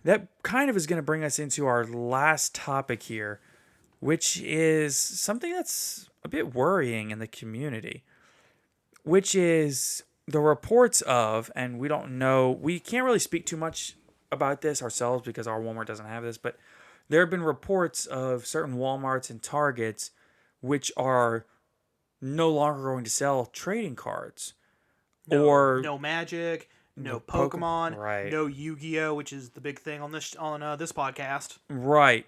that kind of is going to bring us into our last topic here, which is something that's a bit worrying in the community, which is the reports of, and we don't know, we can't really speak too much about this ourselves because our Walmart doesn't have this, but there have been reports of certain Walmarts and Targets which are no longer going to sell trading cards.
No Magic, no
Poke-
Pokemon,
right.
no Yu-Gi-Oh, which is the big thing on this podcast.
Right.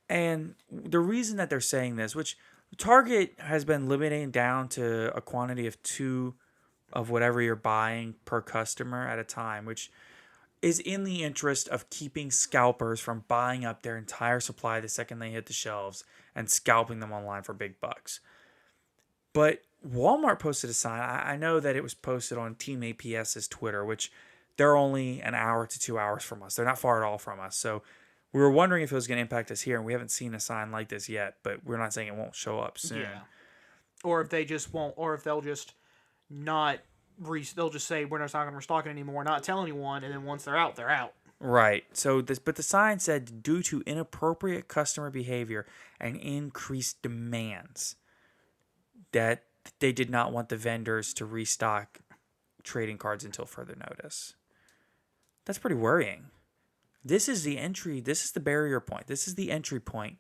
And the reason that they're saying this, which Target has been limiting down to a quantity of 2 of whatever you're buying per customer at a time, which is in the interest of keeping scalpers from buying up their entire supply the second they hit the shelves and scalping them online for big bucks. But Walmart posted a sign. I know that it was posted on Team APS's Twitter, which they're only an hour to 2 hours from us. They're not far at all from us. So we were wondering if it was going to impact us here, and we haven't seen a sign like this yet, but we're not saying it won't show up soon.
Yeah. Or if they just won't, or if they'll just not, they'll just say we're not going to restock it anymore, not tell anyone, and then once they're out, they're out.
Right. But the sign said due to inappropriate customer behavior and increased demands, that they did not want the vendors to restock trading cards until further notice. That's pretty worrying. This is the entry. This is the barrier point. This is the entry point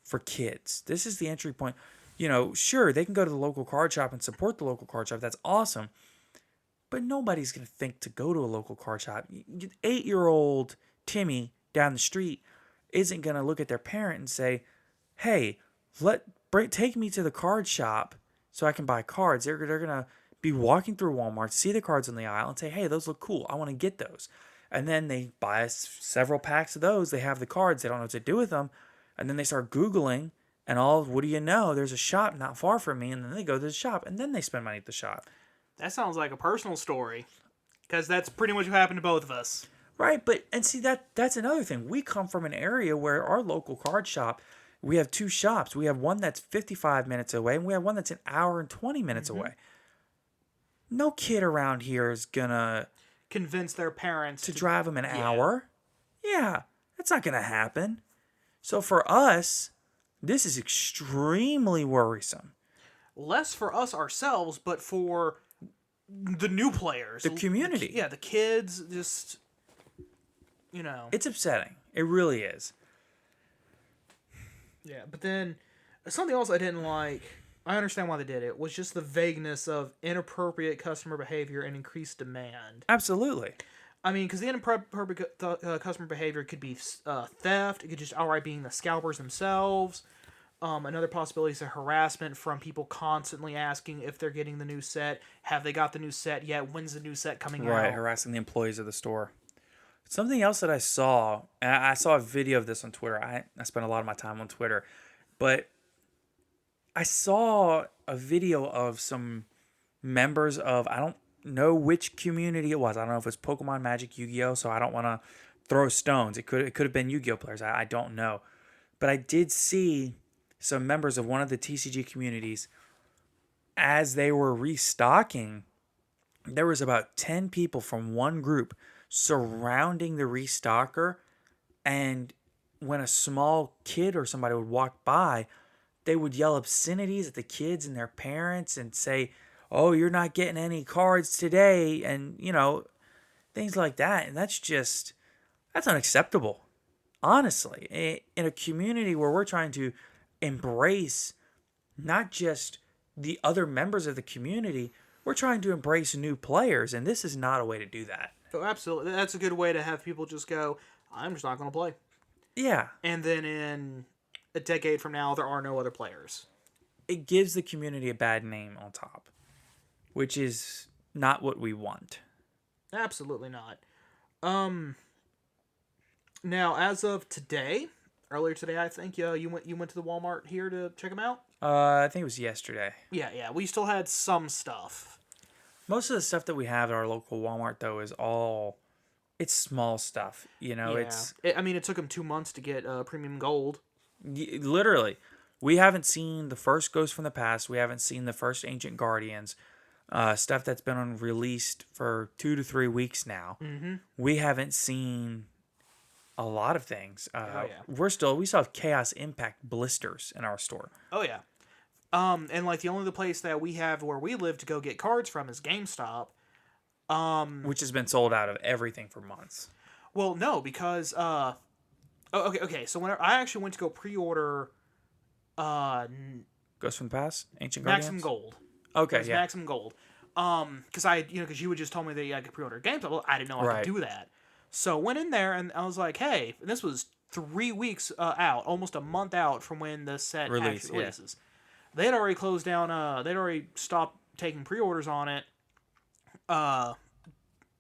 for kids. This is the entry point. Sure, they can go to the local card shop and support the local card shop. That's awesome. But nobody's going to think to go to a local card shop. 8-year-old Timmy down the street isn't going to look at their parent and say, hey, take me to the card shop so I can buy cards. They're going to be walking through Walmart, see the cards on the aisle, and say, hey, those look cool. I want to get those. And then they buy several packs of those. They have the cards. They don't know what to do with them. And then they start Googling, and what do you know? There's a shop not far from me. And then they go to the shop, and then they spend money at the shop.
That sounds like a personal story, because that's pretty much what happened to both of us.
Right, that's another thing. We come from an area where our local card shop, we have 2 shops. We have one that's 55 minutes away, and we have one that's an hour and 20 minutes away. No kid around here is gonna
Convince their parents
to drive them an hour. Yeah, that's not gonna happen. So for us, this is extremely worrisome.
Less for us ourselves, but for the new players.
The community.
Yeah, the kids, just, you know.
It's upsetting. It really is.
Yeah, but then something else I didn't like, I understand why they did it, was just the vagueness of inappropriate customer behavior and increased demand.
Absolutely.
I mean, because the inappropriate customer behavior could be theft, it could just outright being the scalpers themselves. Another possibility is a harassment from people constantly asking if they're getting the new set. Have they got the new set yet? When's the new set coming
Right,
out?
harassing the employees of the store. Something else that I saw, and I saw a video of this on Twitter. I spent a lot of my time on Twitter, but I saw a video of some members of, I don't know which community it was. I don't know if it's Pokemon, Magic, Yu-Gi-Oh, so I don't want to throw stones. It could have been Yu-Gi-Oh players. I don't know. But I did see some members of one of the TCG communities as they were restocking. There was about 10 people from one group surrounding the restocker, and when a small kid or somebody would walk by, they would yell obscenities at the kids and their parents and say, "Oh, you're not getting any cards today," and things like that. And that's unacceptable. Honestly, in a community where we're trying to embrace not just the other members of the community, we're trying to embrace new players, and this is not a way to do that.
Oh, absolutely. That's a good way to have people just go, I'm just not going to play.
Yeah,
And then in a decade from now, there are no other players.
it gives the community a bad name on top, which is not what we want.
Absolutely not. Um, Now, as of today, earlier today, I think, you went to the Walmart here to check them out?
I think it was yesterday.
Yeah, we still had some stuff.
Most of the stuff that we have at our local Walmart, though, it's small stuff.
Yeah. I mean, it took them 2 months to get premium gold.
Literally, we haven't seen the first Ghost from the Past. We haven't seen the first Ancient Guardians. Stuff that's been released for 2 to 3 weeks now.
Mm-hmm.
We haven't seen a lot of things.
Oh, yeah.
We still have Chaos Impact blisters in our store.
Oh, yeah. And like the only the place that we have where we live to go get cards from is GameStop.
Which has been sold out of everything for months.
Well, no, because okay. So when I actually went to go pre-order,
Ghost from the Past, Ancient
Maximum
Guardians.
Gold.
Okay,
It was
yeah,
Maximum Gold. Because because you had just told me that I could pre-order GameStop. Well, I didn't know I
Right.
could do that. So went in there and I was like, hey, and this was 3 weeks out, almost a month out from when the set actually
yeah.
releases. They had already closed down. They'd already stopped taking pre-orders on it.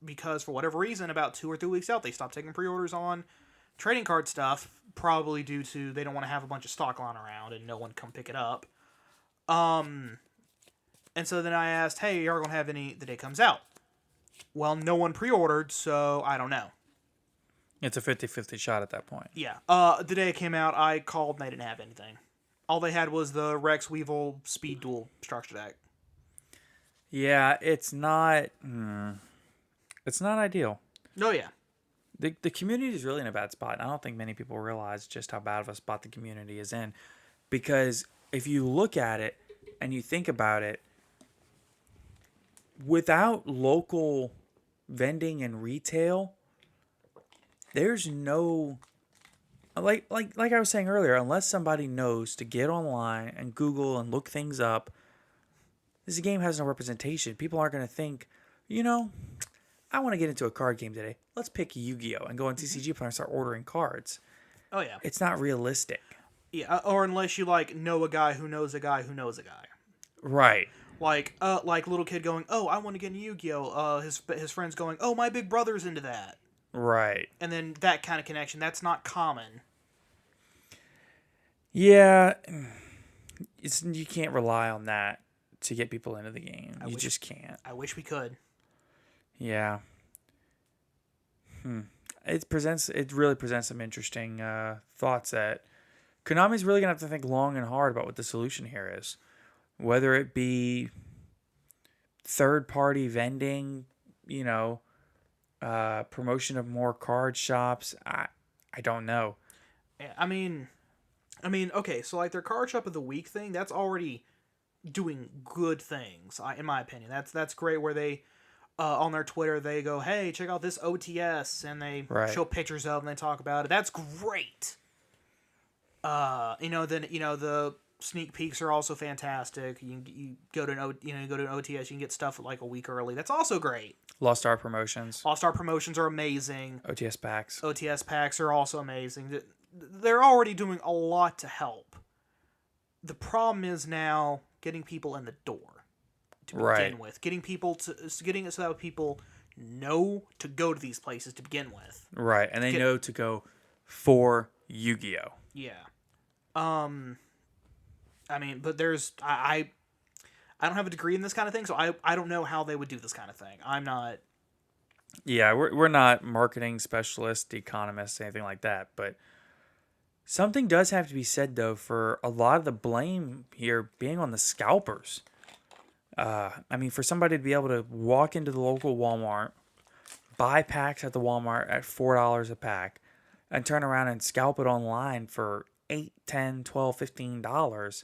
Because for whatever reason, about 2 or 3 weeks out, they stopped taking pre-orders on trading card stuff. Probably due to they don't want to have a bunch of stock lying around and no one come pick it up. And so then I asked, hey, are you going to have any the day it comes out? Well, no one pre-ordered, so I don't know.
It's a 50-50 shot at that point.
Yeah. The day it came out, I called and they didn't have anything. All they had was the Rex Weevil Speed Duel structure deck.
Yeah, it's not. It's not ideal.
Oh, yeah.
The community is really in a bad spot. And I don't think many people realize just how bad of a spot the community is in. Because if you look at it and you think about it, without local vending and retail, there's no like I was saying earlier, unless somebody knows to get online and Google and look things up, this game has no representation. People aren't going to think, I want to get into a card game today. Let's pick Yu-Gi-Oh! And go on TCG Player and start ordering cards.
Oh, yeah.
It's not realistic.
Yeah, or unless you, know a guy who knows a guy who knows a guy.
Right.
Like little kid going, oh, I want to get into Yu-Gi-Oh! His friends going, oh, my big brother's into that.
Right.
And then that kind of connection, that's not common.
Yeah. You can't rely on that to get people into the game. You just can't.
I wish we could.
Yeah. It really presents some interesting thoughts that Konami's really gonna have to think long and hard about what the solution here is. Whether it be third-party vending, promotion of more card shops. I don't know.
Yeah, okay, so like their card shop of the week thing, that's already doing good things, in my opinion. That's great. Where they on their Twitter they go, "Hey, check out this OTS," and they
Right.
show pictures of and they talk about it. That's great. Then the sneak peeks are also fantastic. You go to you go to an OTS, you can get stuff like a week early. That's also great.
Lost Star promotions,
All Star promotions are amazing.
OTS packs.
OTS packs are also amazing. They're already doing a lot to help. The problem is now getting people in the door to
Right.
begin with. Getting it so that people know to go to these places to begin with.
Right. And they know to go for Yu-Gi-Oh.
Yeah. But there's I don't have a degree in this kind of thing, so I don't know how they would do this kind of thing. I'm not.
Yeah, we're not marketing specialists, economists, anything like that, but something does have to be said though for a lot of the blame here being on the scalpers. For somebody to be able to walk into the local Walmart, buy packs at the Walmart at $4 a pack, and turn around and scalp it online for $8, $10, $12, $15,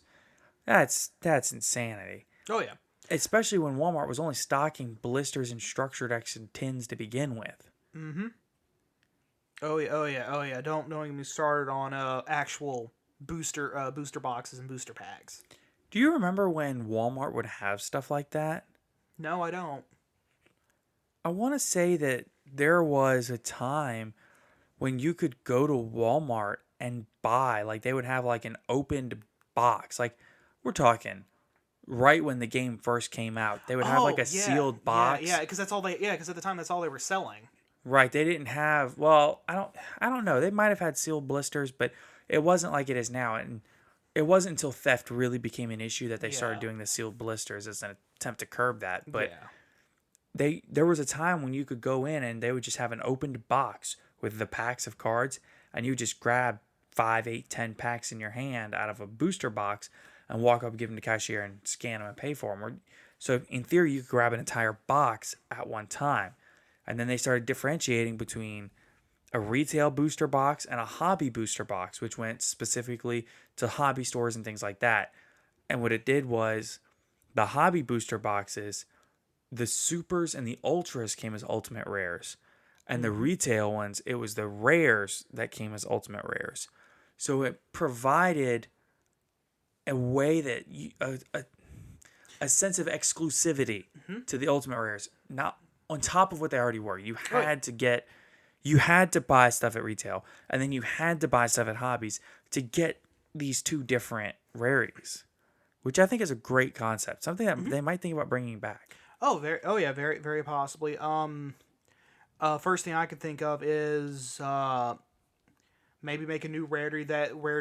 that's insanity.
Oh yeah.
Especially when Walmart was only stocking blisters and structured X and tins to begin with.
Mm-hmm. Oh yeah. Oh yeah. Oh yeah. Don't get me started on actual booster boxes and booster packs.
Do you remember when Walmart would have stuff like that?
No, I don't.
I want to say that there was a time when you could go to Walmart and buy, like they would have like an opened box. Like we're talking right when the game first came out. They would have like a sealed box.
Yeah, because that's all they. Yeah, because at the time that's all they were selling.
Right, they didn't have, well, I don't know. They might have had sealed blisters, but it wasn't like it is now, and it wasn't until theft really became an issue that they started doing the sealed blisters as an attempt to curb that. But there was a time when you could go in and they would just have an opened box with the packs of cards, and you just grab 5, 8, 10 packs in your hand out of a booster box and walk up and give them to the cashier and scan them and pay for them. So in theory, you could grab an entire box at one time. And then they started differentiating between a retail booster box and a hobby booster box, which went specifically to hobby stores and things like that. And what it did was the hobby booster boxes, the supers and the ultras came as ultimate rares. And the retail ones, it was the rares that came as ultimate rares. So it provided a way that a sense of exclusivity to the ultimate rares, not on top of what they already were. You had to buy stuff at retail, and then you had to buy stuff at hobbies to get these two different rarities, which I think is a great concept. Something that they might think about bringing back.
Very, very possibly. First thing I could think of is maybe make a new rarity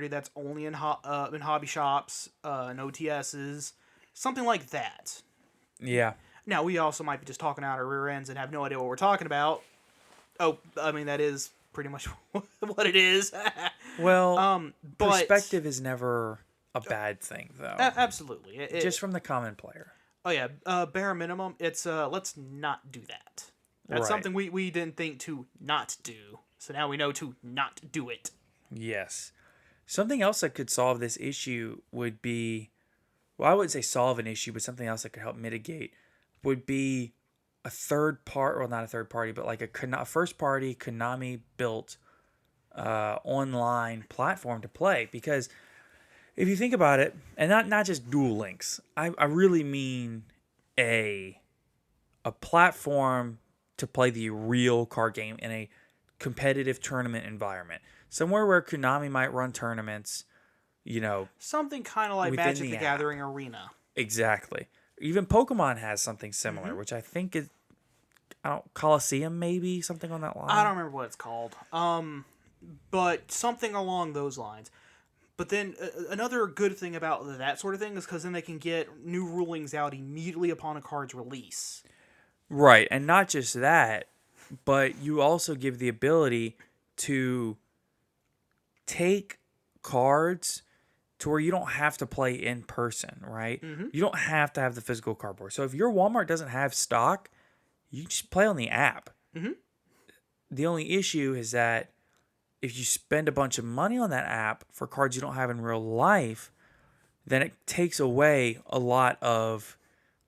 that's only in hobby shops, and OTSs, something like that.
Yeah.
Now, we also might be just talking out our rear ends and have no idea what we're talking about. Oh, that is pretty much what it is.
Well,
but
perspective is never a bad thing, though.
Absolutely.
Just from the common player.
Oh, yeah. Bare minimum, it's let's not do that. That's something we didn't think to not do. So now we know to not do it.
Yes. Something else that could solve this issue would be, well, I wouldn't say solve an issue, but something else that could help mitigate would be a third part, well, not a third party, but like a first party Konami built online platform to play. Because if you think about it, and not just Duel Links, I really mean a platform to play the real card game in a competitive tournament environment. Somewhere where Konami might run tournaments,
something kind of like Magic the Gathering Arena.
Exactly. Even Pokemon has something similar, which I think is, Coliseum maybe, something on that line.
I don't remember what it's called. But something along those lines. But then another good thing about that sort of thing is because then they can get new rulings out immediately upon a card's release.
Right, and not just that, but you also give the ability to take cards to where you don't have to play in person, right?
Mm-hmm.
You don't have to have the physical cardboard. So if your Walmart doesn't have stock, you just play on the app.
Mm-hmm.
The only issue is that if you spend a bunch of money on that app for cards you don't have in real life, then it takes away a lot of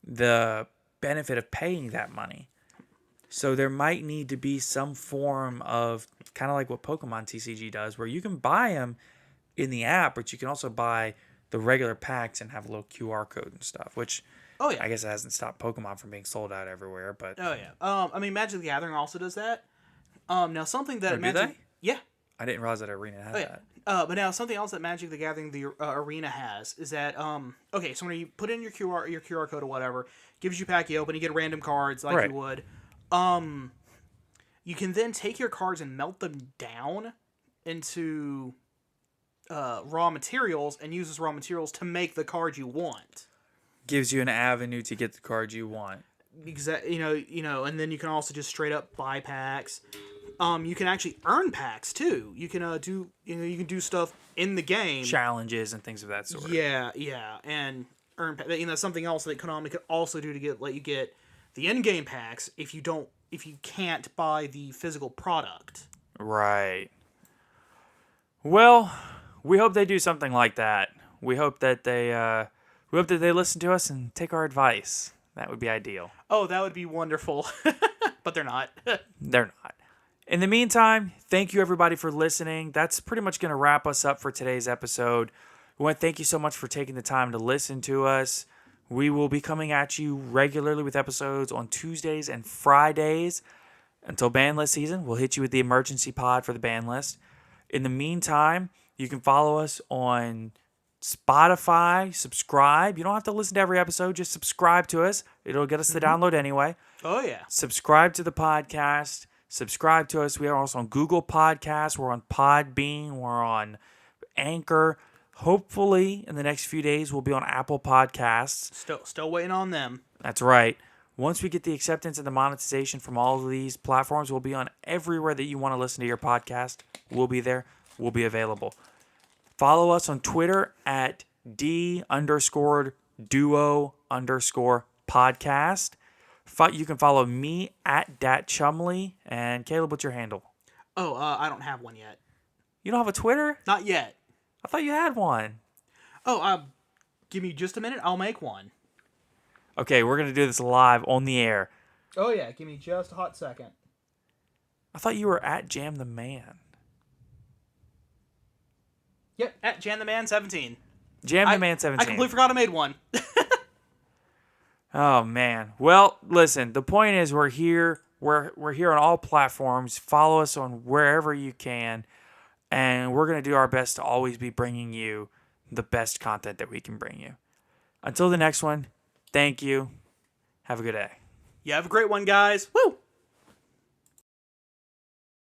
the benefit of paying that money. So there might need to be some form of kind of like what Pokemon TCG does, where you can buy them in the app, but you can also buy the regular packs and have a little QR code and stuff, which
Oh yeah.
I guess it hasn't stopped Pokemon from being sold out everywhere. But
Oh yeah. I mean, Magic the Gathering also does that. Now something
oh,
that
do
Magic,
they?
yeah,
I didn't realize that Arena had
oh yeah.
that.
But now something else that Magic the Gathering the arena has is that okay, so when you put in your QR code or whatever, gives you a pack, you open, you get random cards like you
Right.
would. You can then take your cards and melt them down into raw materials and use those raw materials to make the card you want.
Gives you an avenue to get the cards you want.
And then you can also just straight up buy packs. You can actually earn packs too. You can you can do stuff in the game,
Challenges and things of that sort.
Yeah, and earn. Something else that Konami could also do to let you get the in-game packs if you can't buy the physical product.
Right. Well, we hope they do something like that. We hope that they listen to us and take our advice. That would be ideal.
Oh, that would be wonderful, but they're not.
They're not. In the meantime, thank you everybody for listening. That's pretty much going to wrap us up for today's episode. We want to thank you so much for taking the time to listen to us. We will be coming at you regularly with episodes on Tuesdays and Fridays. Until ban list season, we'll hit you with the emergency pod for the ban list. In the meantime, you can follow us on Spotify, subscribe. You don't have to listen to every episode, just subscribe to us. It'll get us the download anyway.
Oh yeah.
Subscribe to the podcast. Subscribe to us. We are also on Google Podcasts. We're on Podbean. We're on Anchor. Hopefully, in the next few days, we'll be on Apple Podcasts.
Still waiting on them.
That's right. Once we get the acceptance and the monetization from all of these platforms, we'll be on everywhere that you want to listen to your podcast. We'll be there. We'll be available. Follow us on Twitter at D_duo_podcast. You can follow me at DatChumley. And Caleb, what's your handle?
Oh, I don't have one yet.
You don't have a Twitter?
Not yet.
I thought you had one.
Oh, give me just a minute. I'll make one.
Okay, we're going to do this live on the air.
Oh yeah, give me just a hot second.
I thought you were at Jam the Man.
Yep, at Jan the Man 17.
Jam the Man 17.
I completely forgot I made one.
Oh man. Well, listen, the point is we're here. We're here on all platforms. Follow us on wherever you can. And we're going to do our best to always be bringing you the best content that we can bring you. Until the next one, thank you. Have a good day.
You have a great one, guys. Woo!